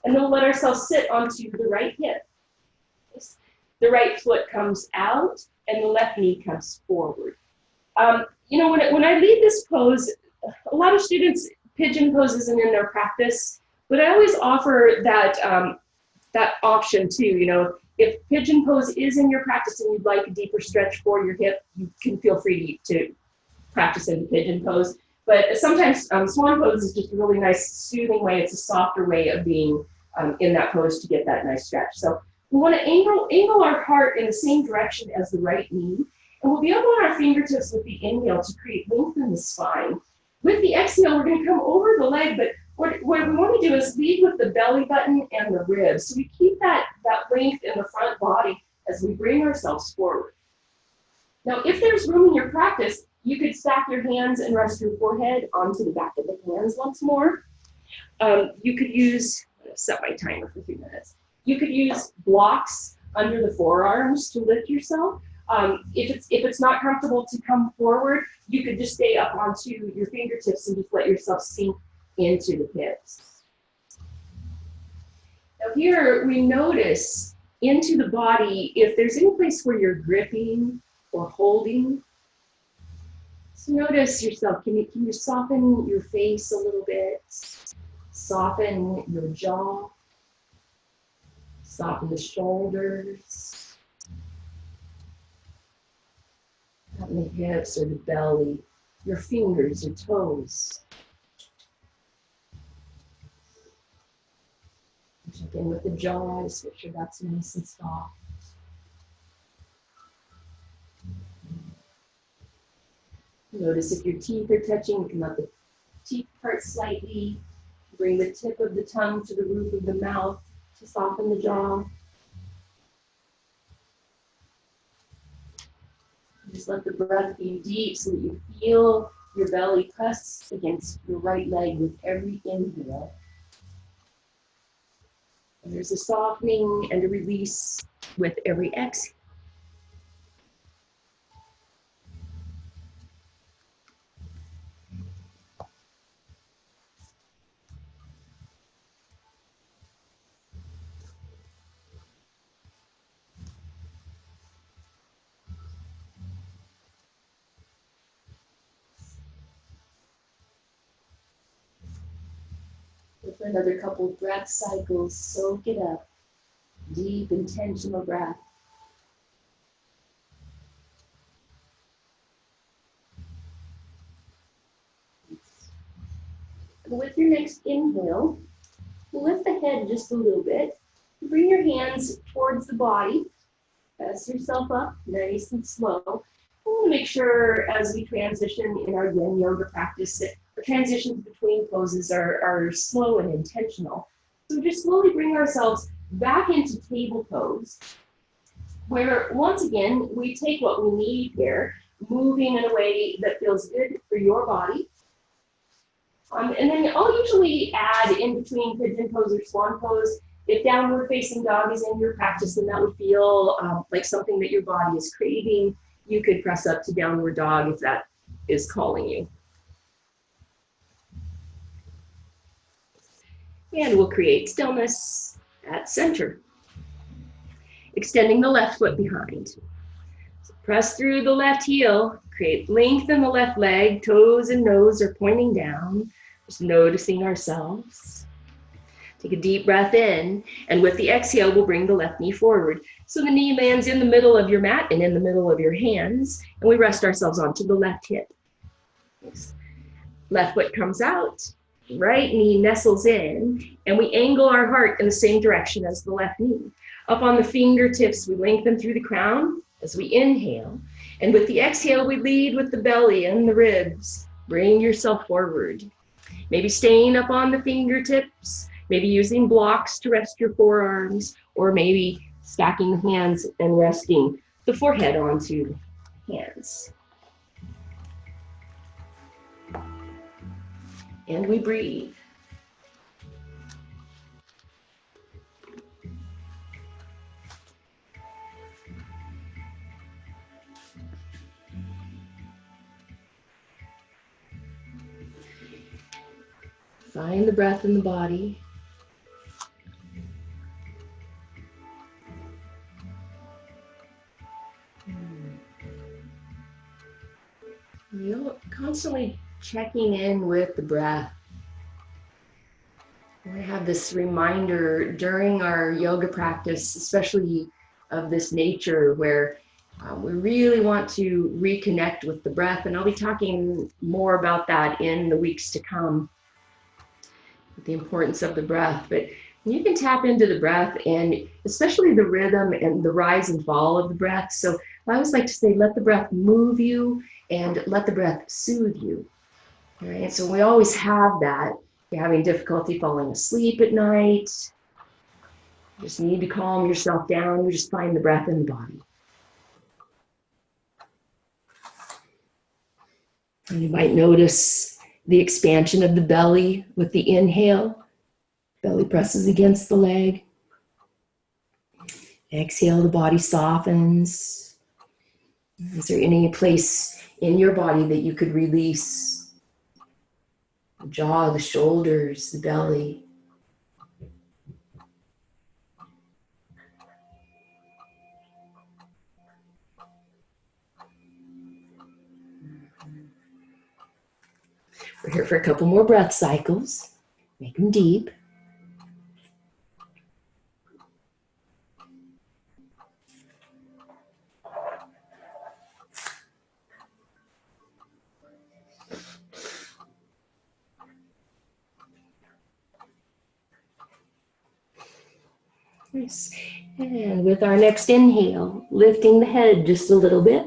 And then we'll let ourselves sit onto the right hip. The right foot comes out and the left knee comes forward. When I lead this pose, a lot of students, pigeon pose isn't in their practice, but I always offer that option too. If pigeon pose is in your practice and you'd like a deeper stretch for your hip, you can feel free to practice in the pigeon pose. But sometimes swan pose is just a really nice, soothing way. It's a softer way of being in that pose to get that nice stretch. So we want to angle our heart in the same direction as the right knee. And we'll be up on our fingertips with the inhale to create length in the spine. With the exhale, we're going to come over the leg, but what we want to do is lead with the belly button and the ribs. So we keep that length in the front body as we bring ourselves forward. Now, if there's room in your practice, you could stack your hands and rest your forehead onto the back of the hands once more. You could use, I'm going to set my timer for 3 minutes. You could use blocks under the forearms to lift yourself. If it's not comfortable to come forward, you could just stay up onto your fingertips and just let yourself sink into the hips. Now here we notice into the body if there's any place where you're gripping or holding. So notice yourself. Can you soften your face a little bit? Soften your jaw. Soften the shoulders. Not the hips or the belly, your fingers, your toes. Check in with the jaws, make sure that's nice and soft. Notice if your teeth are touching, you can let the teeth part slightly. Bring the tip of the tongue to the roof of the mouth to soften the jaw. Just let the breath be deep so that you feel your belly press against your right leg with every inhale. And there's a softening and a release with every exhale. For another couple breath cycles, soak it up. Deep, intentional breath. And with your next inhale, lift the head just a little bit. Bring your hands towards the body. Press yourself up, nice and slow. I want to make sure as we transition in our yin yoga practice that our transitions between poses are slow and intentional. So just slowly bring ourselves back into table pose, where once again, we take what we need here, moving in a way that feels good for your body. And then I'll usually add in between pigeon pose or swan pose. If downward facing dog is in your practice, then that would feel like something that your body is craving. You could press up to downward dog if that is calling you. And we'll create stillness at center. Extending the left foot behind. So press through the left heel, create length in the left leg, toes and nose are pointing down. Just noticing ourselves. Take a deep breath in, and with the exhale, we'll bring the left knee forward. So the knee lands in the middle of your mat and in the middle of your hands, and we rest ourselves onto the left hip. Left foot comes out, right knee nestles in, and we angle our heart in the same direction as the left knee. Up on the fingertips, we lengthen through the crown as we inhale, and with the exhale, we lead with the belly and the ribs. Bring yourself forward. Maybe staying up on the fingertips, maybe using blocks to rest your forearms, or maybe stacking the hands and resting the forehead onto the hands. And we breathe. Find the breath in the body. You're constantly checking in with the breath. We have this reminder during our yoga practice, especially of this nature, where we really want to reconnect with the breath. And I'll be talking more about that in the weeks to come, the importance of the breath. But You can tap into the breath, and especially the rhythm and the rise and fall of the breath. So I always like to say, let the breath move you and let the breath soothe you. All right, so we always have that. If you're having difficulty falling asleep at night, you just need to calm yourself down. You just find the breath in the body. And you might notice the expansion of the belly with the inhale. Belly presses against the leg. Exhale, the body softens. Is there any place in your body that you could release? The jaw, the shoulders, the belly. We're here for a couple more breath cycles. Make them deep. Nice. And with our next inhale, lifting the head just a little bit.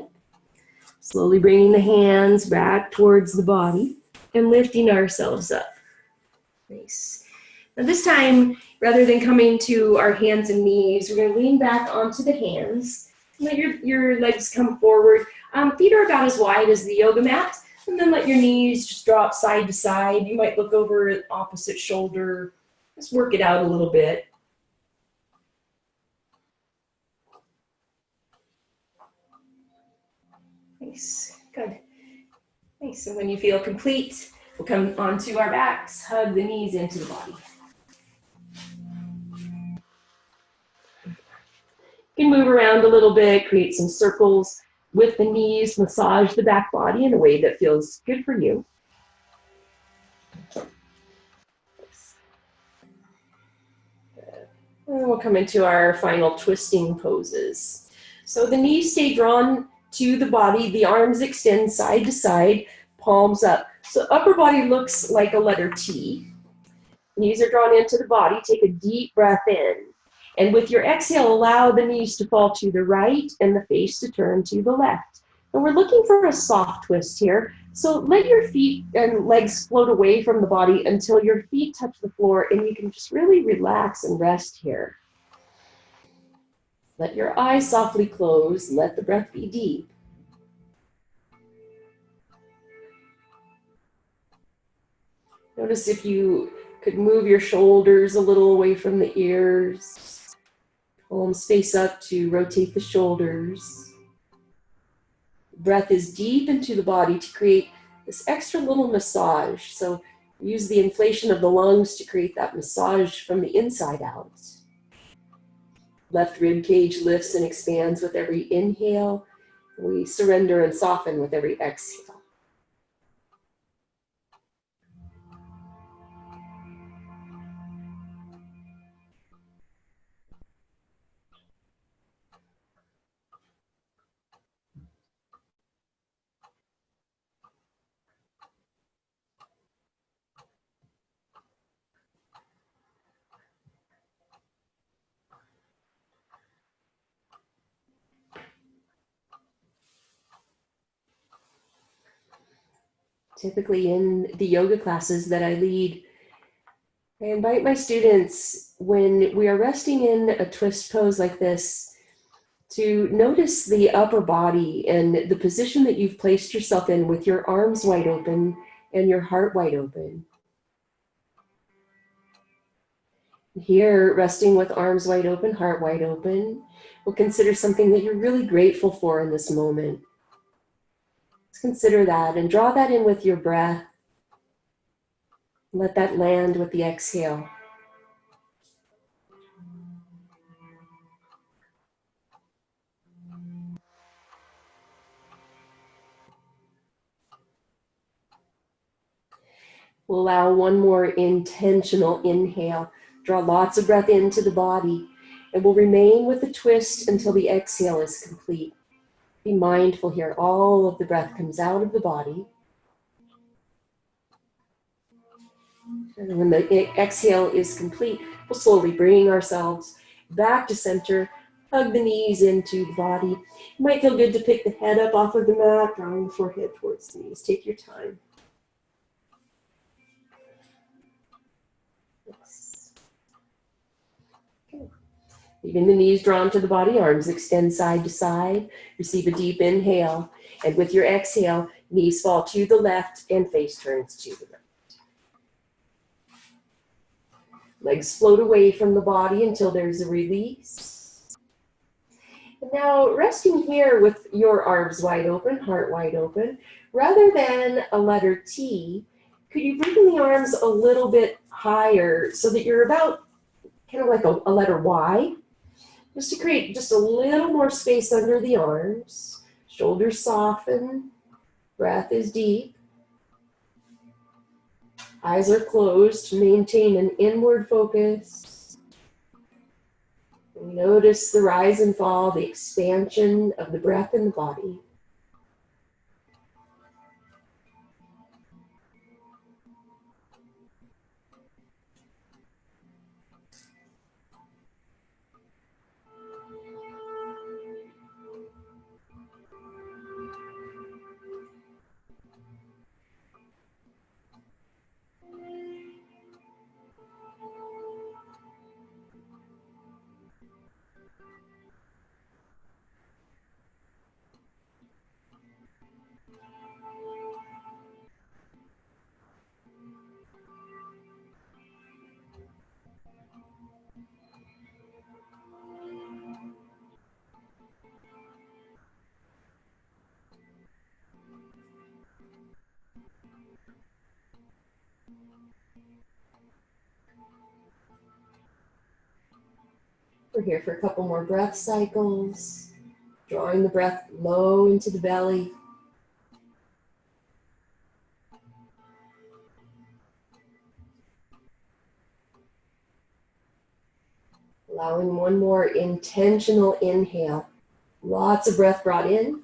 Slowly bringing the hands back towards the body and lifting ourselves up. Nice. Now this time, rather than coming to our hands and knees, we're going to lean back onto the hands. Let your legs come forward. Feet are about as wide as the yoga mat. And then let your knees just drop side to side. You might look over at opposite shoulder. Just work it out a little bit. Nice, good. Nice, so when you feel complete, we'll come onto our backs, hug the knees into the body. You can move around a little bit, create some circles with the knees, massage the back body in a way that feels good for you. And we'll come into our final twisting poses. So the knees stay drawn to the body, the arms extend side to side, palms up. So upper body looks like a letter T. Knees are drawn into the body. Take a deep breath in. And with your exhale, allow the knees to fall to the right and the face to turn to the left. And we're looking for a soft twist here. So let your feet and legs float away from the body until your feet touch the floor, and you can just really relax and rest here. Let your eyes softly close. Let the breath be deep. Notice if you could move your shoulders a little away from the ears. Pull them face up to rotate the shoulders. Breath is deep into the body to create this extra little massage. So use the inflation of the lungs to create that massage from the inside out. Left rib cage lifts and expands with every inhale. We surrender and soften with every exhale. Typically in the yoga classes that I lead, I invite my students, when we are resting in a twist pose like this, to notice the upper body and the position that you've placed yourself in with your arms wide open and your heart wide open. Here, resting with arms wide open, heart wide open, we'll consider something that you're really grateful for in this moment. Consider that and draw that in with your breath. Let that land with the exhale. We'll allow one more intentional inhale. Draw lots of breath into the body, and we'll remain with the twist until the exhale is complete. Be mindful here. All of the breath comes out of the body. And when the exhale is complete, We'll slowly bring ourselves back to center, hug the knees into the body. It might feel good to pick the head up off of the mat, drawing the forehead towards the knees. Take your time. Yes. Okay. Leaving the knees drawn to the body, arms extend side to side. Receive a deep inhale. And with your exhale, knees fall to the left and face turns to the right. Legs float away from the body until there's a release. And now resting here with your arms wide open, heart wide open, rather than a letter T, could you bring the arms a little bit higher so that you're about kind of like a letter Y, just to create just a little more space under the arms. Shoulders soften, breath is deep. Eyes are closed to maintain an inward focus. Notice the rise and fall, the expansion of the breath in the body. We're here for a couple more breath cycles, drawing the breath low into the belly. Allowing one more intentional inhale. Lots of breath brought in.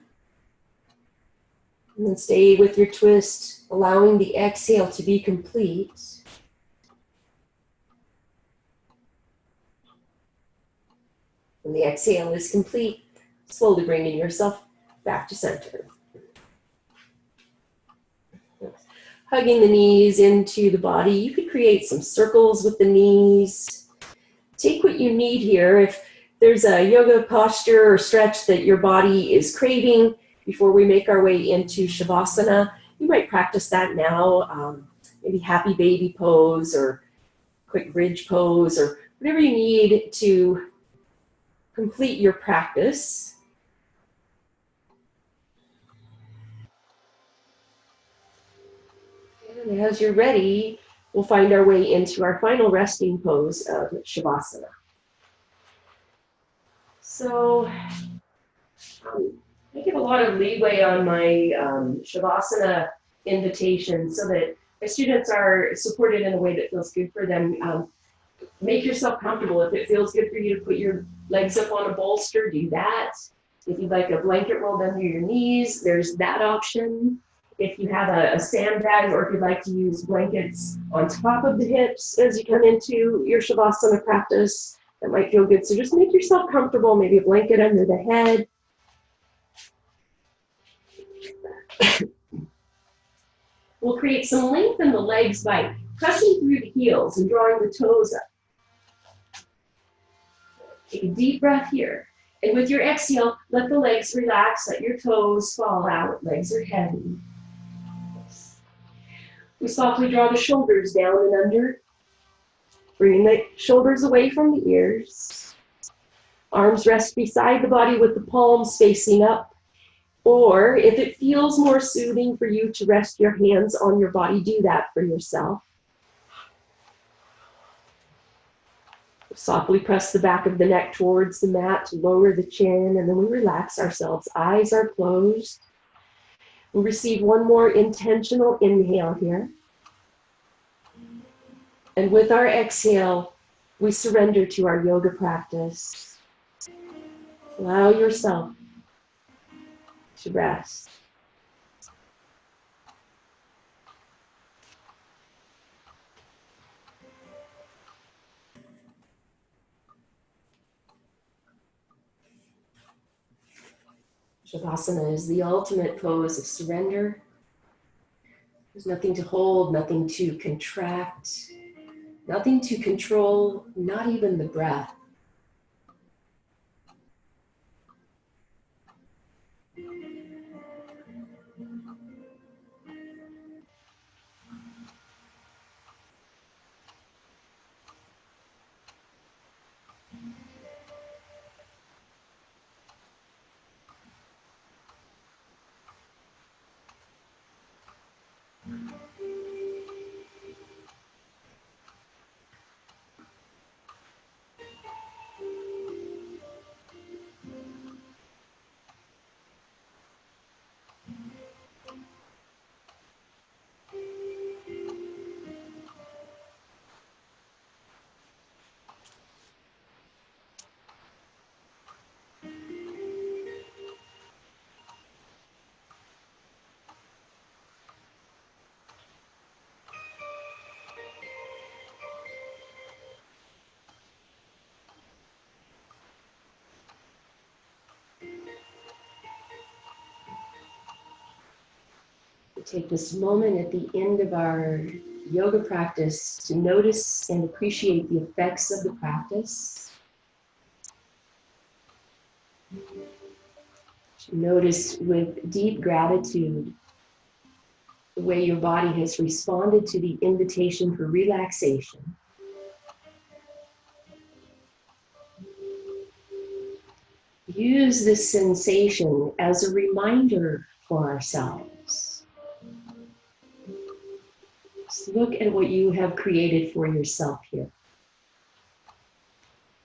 And then stay with your twist, allowing the exhale to be complete. When the exhale is complete, slowly bringing yourself back to center. Hugging the knees into the body. You could create some circles with the knees. Take what you need here. If there's a yoga posture or stretch that your body is craving before we make our way into Shavasana, you might practice that now. Maybe happy baby pose or quick bridge pose or whatever you need to complete your practice. And as you're ready, we'll find our way into our final resting pose of Shavasana. So I give a lot of leeway on my Shavasana invitation so that my students are supported in a way that feels good for them. Make yourself comfortable. If it feels good for you to put your legs up on a bolster, do that. If you'd like a blanket rolled under your knees, there's that option. If you have a sandbag or if you'd like to use blankets on top of the hips as you come into your Shavasana practice, that might feel good. So just make yourself comfortable, maybe a blanket under the head. We'll create some length in the legs by pressing through the heels and drawing the toes up. Take a deep breath here. And with your exhale, let the legs relax, let your toes fall out. Legs are heavy. We softly draw the shoulders down and under. Bringing the shoulders away from the ears. Arms rest beside the body with the palms facing up. Or if it feels more soothing for you to rest your hands on your body, do that for yourself. Softly press the back of the neck towards the mat to lower the chin, and then we relax ourselves. Eyes are closed. We'll receive one more intentional inhale here. And with our exhale, we surrender to our yoga practice. Allow yourself to rest. Shavasana is the ultimate pose of surrender. There's nothing to hold, nothing to contract, nothing to control, not even the breath. Take this moment at the end of our yoga practice to notice and appreciate the effects of the practice. To notice with deep gratitude the way your body has responded to the invitation for relaxation. Use this sensation as a reminder for ourselves. Just look at what you have created for yourself here.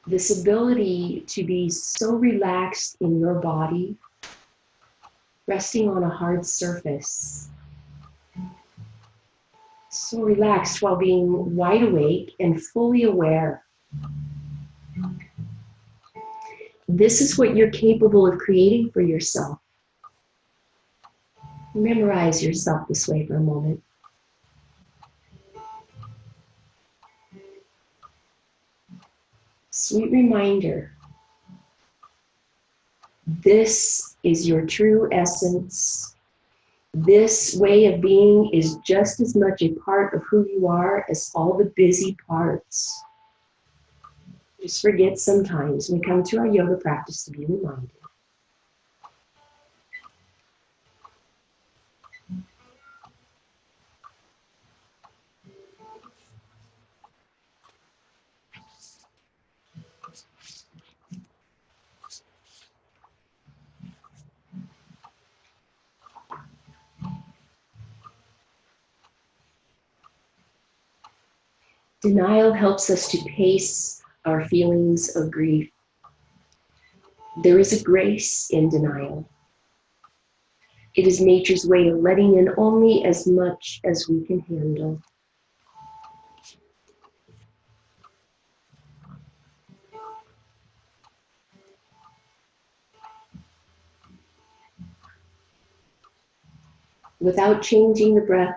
This ability to be so relaxed in your body, resting on a hard surface. So relaxed while being wide awake and fully aware. This is what you're capable of creating for yourself. Memorize yourself this way for a moment. Sweet reminder. This is your true essence. This way of being is just as much a part of who you are as all the busy parts. Just forget sometimes we come to our yoga practice to be reminded. Denial helps us to pace our feelings of grief. There is a grace in denial. It is nature's way of letting in only as much as we can handle. Without changing the breath,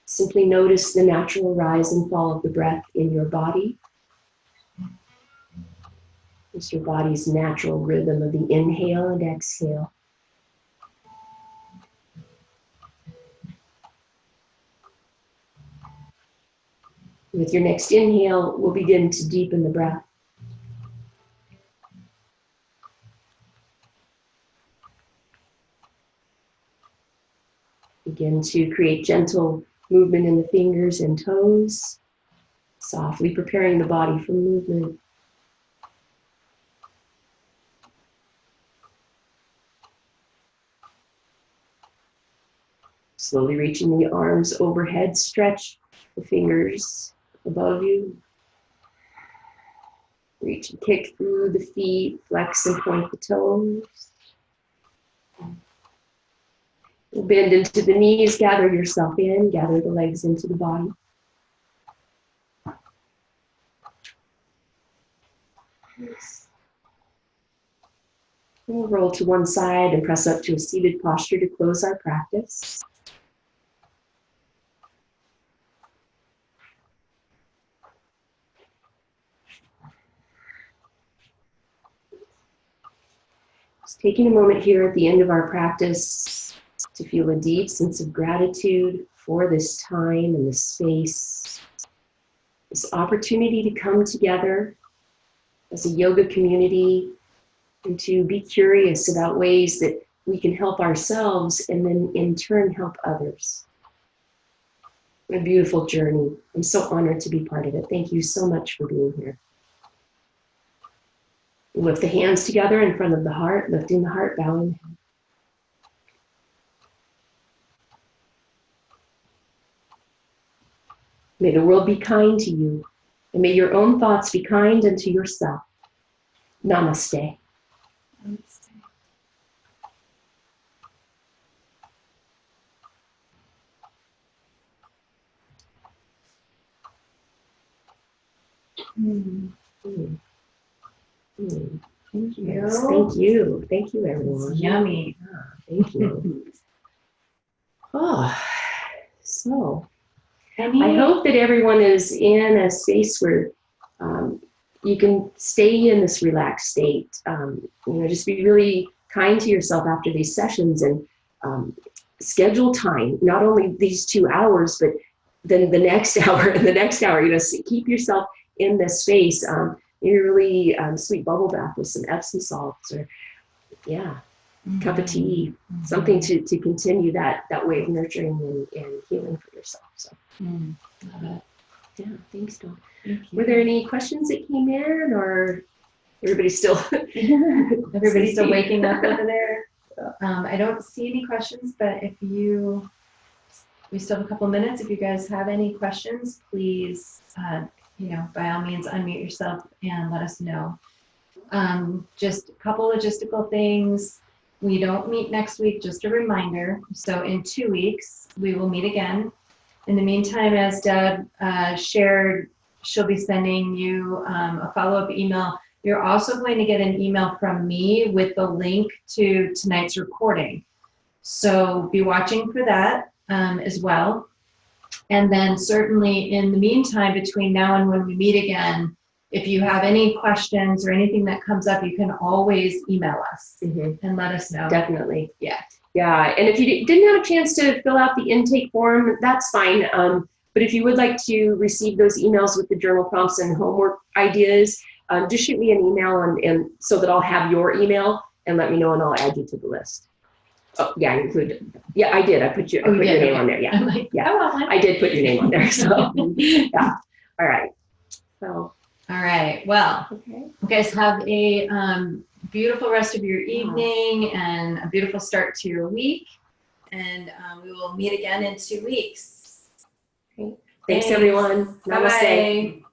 simply notice the natural rise and fall of the breath in your body. It's your body's natural rhythm of the inhale and exhale. With your next inhale, we'll begin to deepen the breath. Begin to create gentle movement in the fingers and toes, softly preparing the body for movement. Slowly reaching the arms overhead, stretch the fingers above you. Reach and kick through the feet, flex and point the toes. We'll bend into the knees, gather yourself in, gather the legs into the body. We'll roll to one side and press up to a seated posture to close our practice. Just taking a moment here at the end of our practice to feel a deep sense of gratitude for this time and this space, this opportunity to come together as a yoga community and to be curious about ways that we can help ourselves and then in turn help others. What a beautiful journey. I'm so honored to be part of it. Thank you so much for being here. Lift the hands together in front of the heart, lifting the heart, bowing the head. May the world be kind to you, and may your own thoughts be kind unto yourself. Namaste. Namaste. Thank you. Yes, thank you. Thank you, everyone. It's yummy. Thank you. So I hope that everyone is in a space where you can stay in this relaxed state. Just be really kind to yourself after these sessions and schedule time, not only these 2 hours, but then the next hour and the next hour. Keep yourself in this space. Really sweet bubble bath with some Epsom salts or, cup of tea, something to continue that way of nurturing and healing for yourself. So, love it. Yeah, thanks, Dawn. Were there any questions that came in, or everybody's still waking up over there? I don't see any questions, but we still have a couple minutes. If you guys have any questions, please, by all means, unmute yourself and let us know. Just a couple logistical things. We don't meet next week, just a reminder. So in 2 weeks, we will meet again. In the meantime, as Deb shared, she'll be sending you a follow-up email. You're also going to get an email from me with the link to tonight's recording. So be watching for that as well. And then certainly in the meantime, between now and when we meet again, if you have any questions or anything that comes up, you can always email us and let us know. Definitely. Yeah. Yeah. And if you didn't have a chance to fill out the intake form, that's fine. But if you would like to receive those emails with the journal prompts and homework ideas, just shoot me an email and so that I'll have your email and let me know and I'll add you to the list. Oh, yeah, I did. I put your name on there. Yeah. I did put your name on there. So, yeah. All right. So. All right. Well, you guys have a beautiful rest of your evening and a beautiful start to your week. And we will meet again in 2 weeks. Thanks everyone. Namaste. Bye.